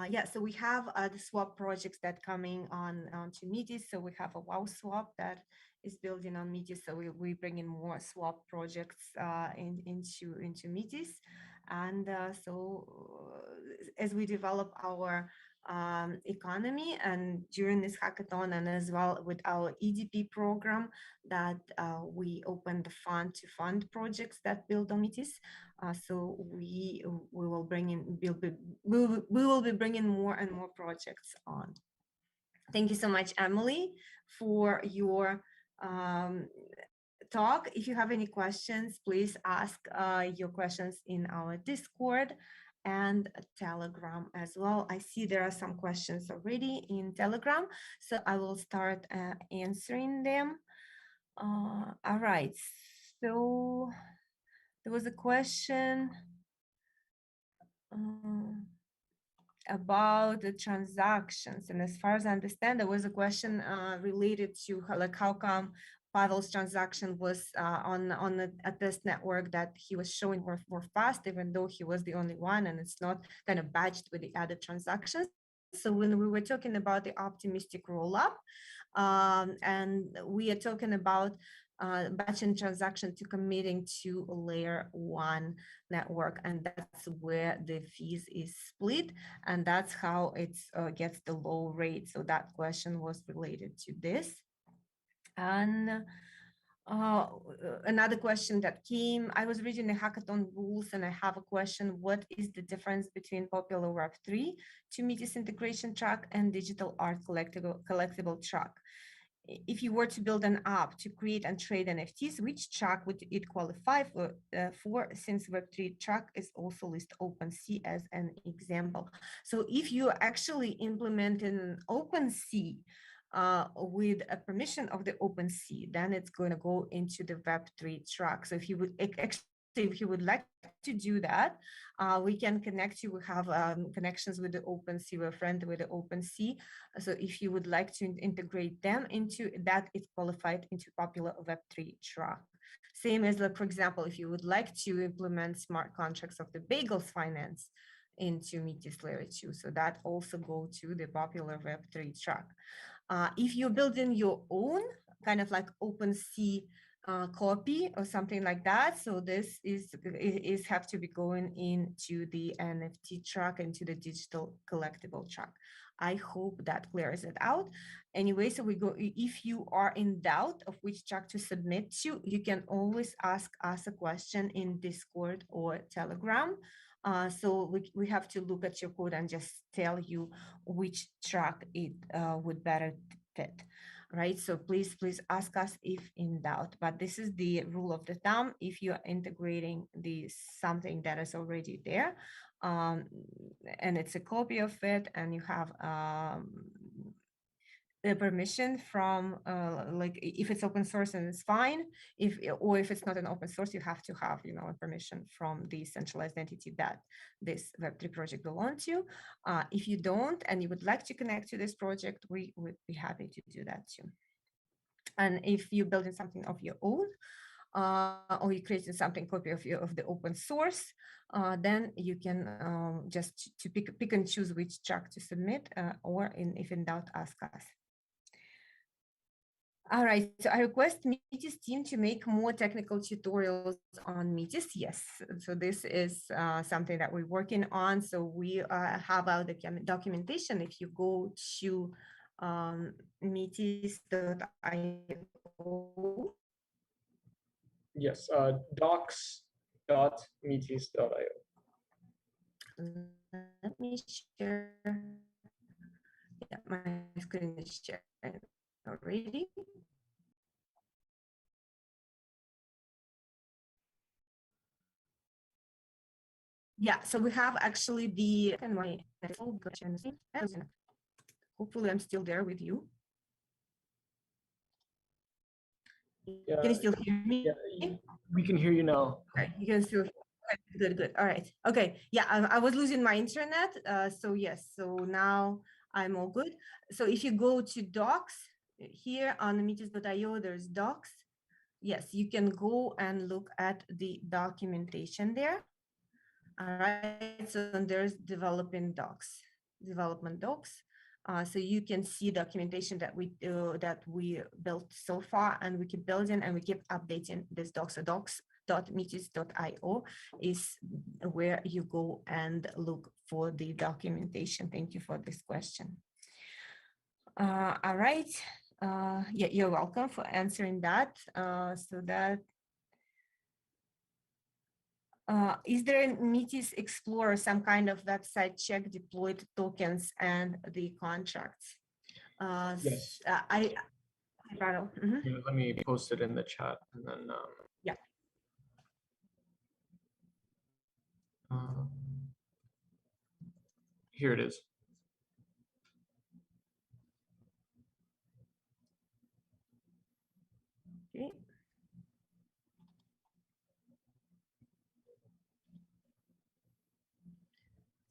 Yeah, so we have the swap projects that coming on to Metis. So we have a WoW swap that is building on Metis. So we bring in more swap projects into Metis. And as we develop our economy, and during this hackathon, and as well with our EDP program, that we open the fund to fund projects that build on Metis. So we will we will be bringing more and more projects on. Thank you so much, Emily, for your talk. If you have any questions, please ask your questions in our Discord and Telegram as well. I see there are some questions already in Telegram, so I will start answering them. All right, so there was a question about the transactions, and as far as I understand, there was a question related to how come Pavel's transaction was on a test network that he was showing were fast, even though he was the only one, and it's not kind of batched with the other transactions. So when we were talking about the optimistic rollup, and we are talking about batching transaction to committing to a layer 1 network, and that's where the fees is split, and that's how it gets the low rate. So that question was related to this. And another question that came, I was reading the hackathon rules and I have a question: what is the difference between popular Web3 to Metis integration track and digital art collectible track? if you were to build an app to create and trade NFTs, which track would it qualify for, since Web3 track is also listed OpenSea as an example. So if you actually implement an OpenSea with a permission of the OpenSea, then it's going to go into the Web3 track. So if you would if you would like to do that, we can connect you. We have connections with the OpenSea. We're friend with the OpenSea. So if you would like to integrate them into that, it's qualified into popular Web3 track. Same as, like, for example, if you would like to implement smart contracts of the Bagels Finance into Metis Layer 2, so that also go to the popular Web3 track. If you're building your own kind of like OpenSea copy or something like that, so this is have to be going into the NFT track, into the digital collectible track. I hope that clears it out. Anyway, so we go, if you are in doubt of which track to submit to, you can always ask us a question in Discord or Telegram. So we have to look at your code and just tell you which track it would better fit, right? So please ask us if in doubt. But this is the rule of the thumb. If you're integrating something that is already there, and it's a copy of it, and you have the permission from like, if it's open source and it's fine, if it's not an open source, you have to have, you know, a permission from the centralized entity that this Web3 project belongs to. If you don't and you would like to connect to this project, we would be happy to do that too. And if you're building something of your own, or you're creating something copy of the open source, then you can just to pick and choose which track to submit, or if in doubt, ask us. All right, so I request Metis team to make more technical tutorials on Metis. Yes, so this is something that we're working on. So we have our documentation. If you go to metis.io. Yes, docs.metis.io. Let me share. Yeah, my screen is sharing already. Yeah, so we have actually the, and my, hopefully I'm still there with you. Yeah, can you still hear me? Yeah, we can hear you now. Okay, you can still, good. All right. Okay. Yeah, I was losing my internet. So yes, so now I'm all good. So if you go to docs here on metis.io, there's docs. Yes, you can go and look at the documentation there. All right. So there's development docs. So you can see documentation that we built so far, and we keep building and we keep updating this docs. So docs.metis.io is where you go and look for the documentation. Thank you for this question. All right. Yeah, you're welcome for answering that. So that is there in Metis Explorer some kind of website check deployed tokens and the contracts? Yes. Let me post it in the chat, and then yeah. Here it is. Okay.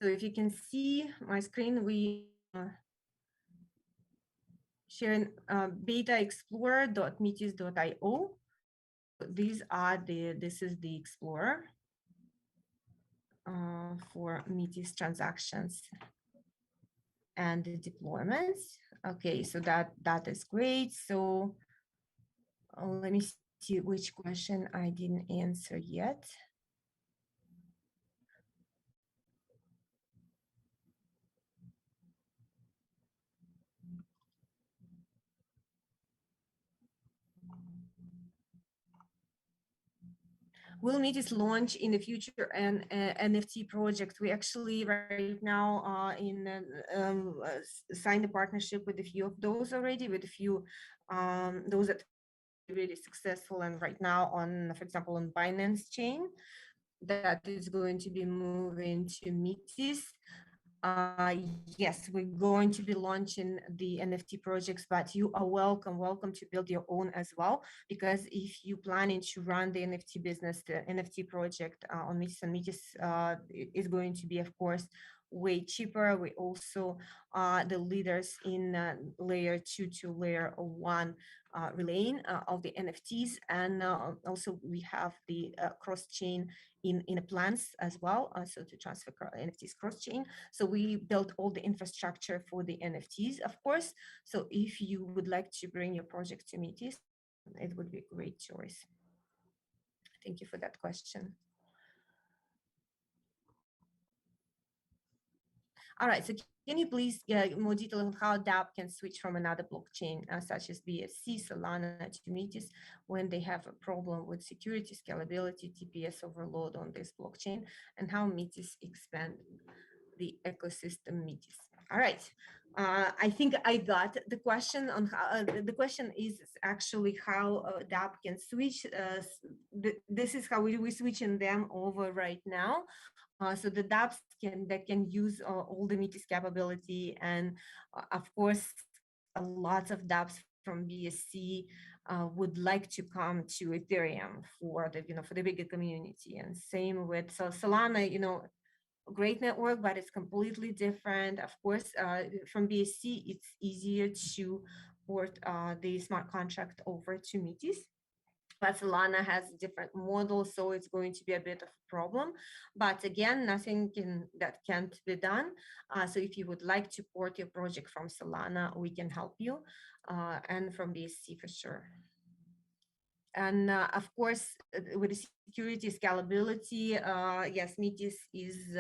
So if you can see my screen, we sharing betaexplorer.metis.io. This is the Explorer for Metis transactions and the deployments. Okay, so that is great. So let me see which question I didn't answer yet. Will Metis launch in the future an NFT project? We actually right now signed a partnership with a few of those already, with a few those that are really successful, and right now on, for example, on Binance chain, that is going to be moving to Metis. Yes, we're going to be launching the NFT projects, but you are welcome to build your own as well. Because if you planning to run the NFT business, the NFT project on Metis, and Metis is going to be, of course, way cheaper. We also are the leaders in layer 2 to layer 1 relaying of the NFTs, and also we have the cross-chain in plans as well, so to transfer NFTs cross-chain. So we built all the infrastructure for the NFTs, of course. So if you would like to bring your project to Metis, it would be a great choice. Thank you for that question. All right, so can you please get more detail on how DApp can switch from another blockchain, such as BSC, Solana to Metis, when they have a problem with security, scalability, TPS overload on this blockchain, and how Metis expand the ecosystem Metis? All right, I think I got the question on how, the question is actually how DApp can switch. This is how we're switching them over right now. So the dApps can use all the Metis capability, and of course, a lot of dApps from BSC would like to come to Ethereum for the for the bigger community, and same with Solana. Great network, but it's completely different. Of course, from BSC, it's easier to port the smart contract over to Metis. But Solana has a different model, so it's going to be a bit of a problem. But again, nothing that can't be done. So if you would like to port your project from Solana, we can help you, and from BSC for sure. And of course, with the security scalability, yes, Metis is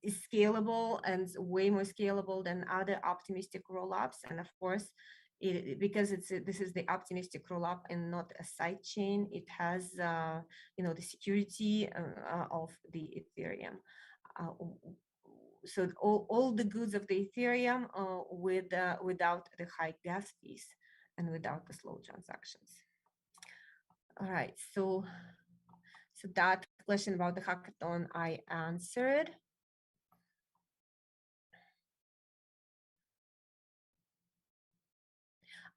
scalable and way more scalable than other optimistic rollups. And of course, because this is the optimistic rollup and not a side chain, it has the security of the Ethereum. So all the goods of the Ethereum without the high gas fees and without the slow transactions. All right, so that question about the hackathon I answered.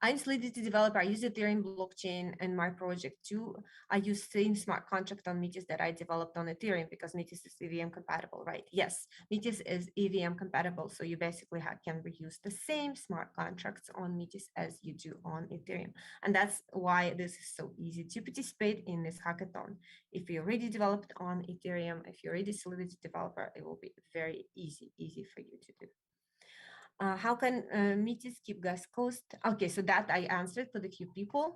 I'm Solidity developer. I use Ethereum blockchain in my project too. I use same smart contract on Metis that I developed on Ethereum because Metis is EVM compatible, right? Yes, Metis is EVM compatible. So you basically can reuse the same smart contracts on Metis as you do on Ethereum. And that's why this is so easy to participate in this hackathon. If you already developed on Ethereum, if you're already Solidity developer, it will be very easy for you to do. How can Metis keep gas cost? Okay, so that I answered for the few people.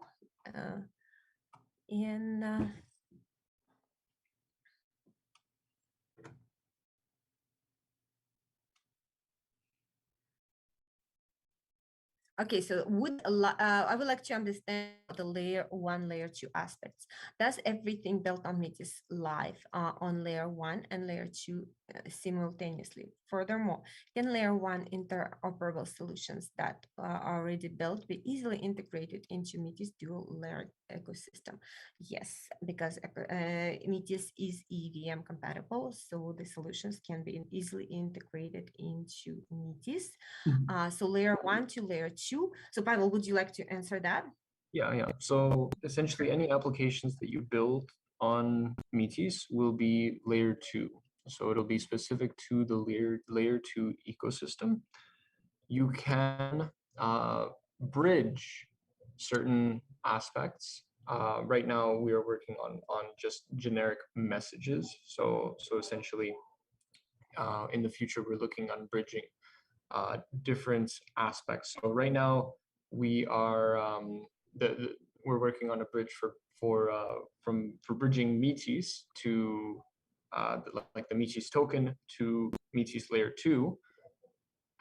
Okay, so I would like to understand the layer 1, layer 2 aspects. Does everything built on Metis live on layer 1 and layer 2 simultaneously? Furthermore, can layer 1 interoperable solutions that are already built be easily integrated into Metis dual layer ecosystem? Yes, because Metis is EVM compatible, so the solutions can be easily integrated into Metis. So layer 1 to layer 2. So Pavel, would you like to answer that? Yeah. So essentially, any applications that you build on Metis will be layer 2. So it'll be specific to the layer 2 ecosystem. You can bridge certain aspects. Right now, we are working on just generic messages. So essentially, in the future, we're looking on bridging different aspects. So right now, we are we're working on a bridge for bridging Metis to like the Metis token to Metis layer 2.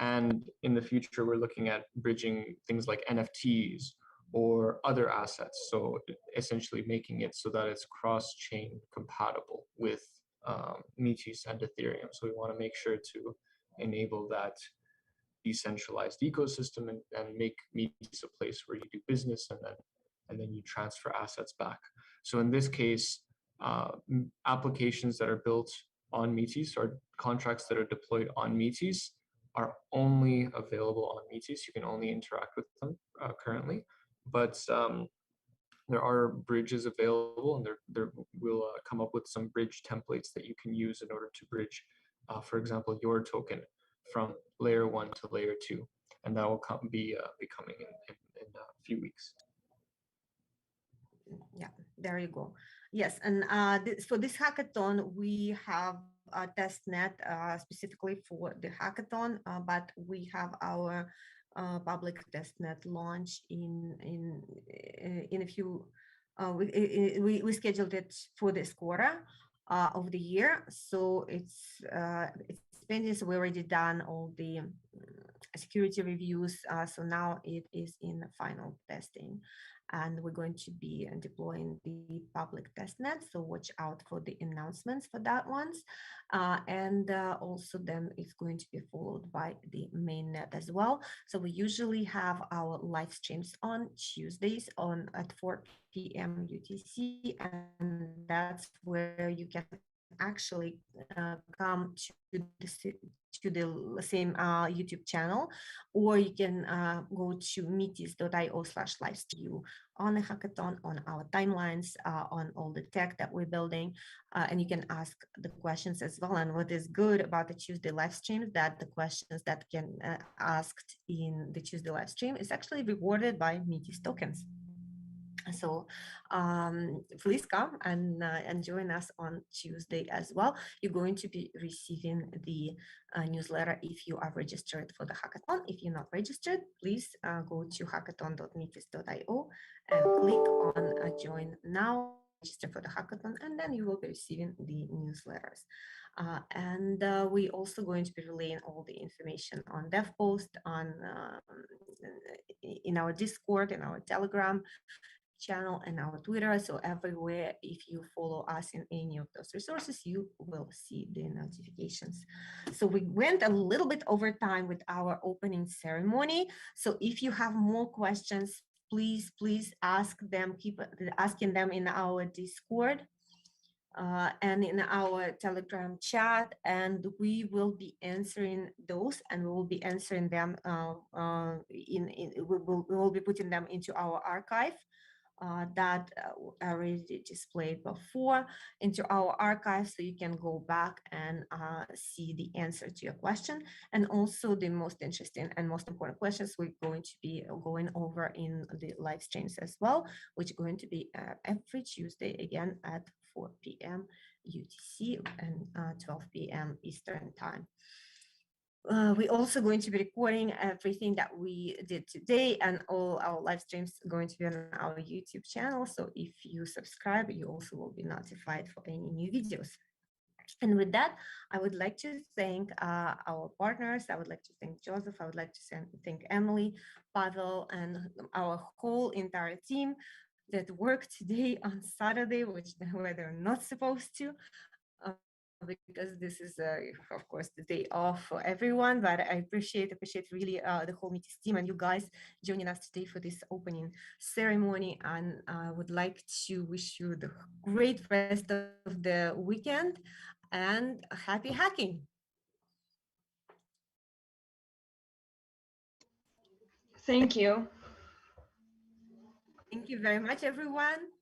And in the future, we're looking at bridging things like NFTs or other assets. So essentially making it so that it's cross-chain compatible with Metis and Ethereum. So we want to make sure to enable that decentralized ecosystem and make Metis a place where you do business and then you transfer assets back. So in this case, applications that are built on Metis or contracts that are deployed on Metis are only available on Metis. You can only interact with them currently, but there are bridges available, and there will come up with some bridge templates that you can use in order to bridge, for example, your token from layer 1 to layer 2, and that will be coming in a few weeks. Yeah, there you go. Yes, and for this hackathon, we have a test net specifically for the hackathon, but we have our public test net launch in a few. We scheduled it for this quarter of the year, so it's pending. So we already done all the security reviews. So now it is in the final testing, and we're going to be deploying the public testnet. So watch out for the announcements for that ones. And also then it's going to be followed by the mainnet as well. So we usually have our live streams on Tuesdays at 4 p.m. UTC, and that's where you can actually come to the same YouTube channel, or you can go to metis.io/livestream on the hackathon, on our timelines, on all the tech that we're building, and you can ask the questions as well. And what is good about the Tuesday live stream, that the questions that can asked in the Tuesday live stream is actually rewarded by Metis tokens. So please come and join us on Tuesday as well. You're going to be receiving the newsletter if you are registered for the hackathon. If you're not registered, please go to hackathon.metis.io and click on join now, register for the hackathon, and then you will be receiving the newsletters. And we're also going to be relaying all the information on DevPost, on in our Discord, in our Telegram channel, and our Twitter. So everywhere, if you follow us in any of those resources, you will see the notifications. So we went a little bit over time with our opening ceremony. So if you have more questions, please ask them, keep asking them in our Discord and in our Telegram chat, and we will be answering those, and we will be answering them we will be putting them into our archive that I already displayed before, into our archive, so you can go back and see the answer to your question, and also the most interesting and most important questions we're going to be going over in the live streams as well, which are going to be every Tuesday again at 4 p.m. UTC and 12 p.m. Eastern time. We're also going to be recording everything that we did today, and all our live streams are going to be on our YouTube channel. So if you subscribe, you also will be notified for any new videos. And with that, I would like to thank our partners. I would like to thank Joseph. I would like to thank Emily, Pavel, and our whole entire team that worked today on Saturday, which they're not supposed to. Because this is, of course, the day off for everyone, but I appreciate really the whole Metis team and you guys joining us today for this opening ceremony. And I would like to wish you the great rest of the weekend and happy hacking. Thank you. Thank you very much, everyone.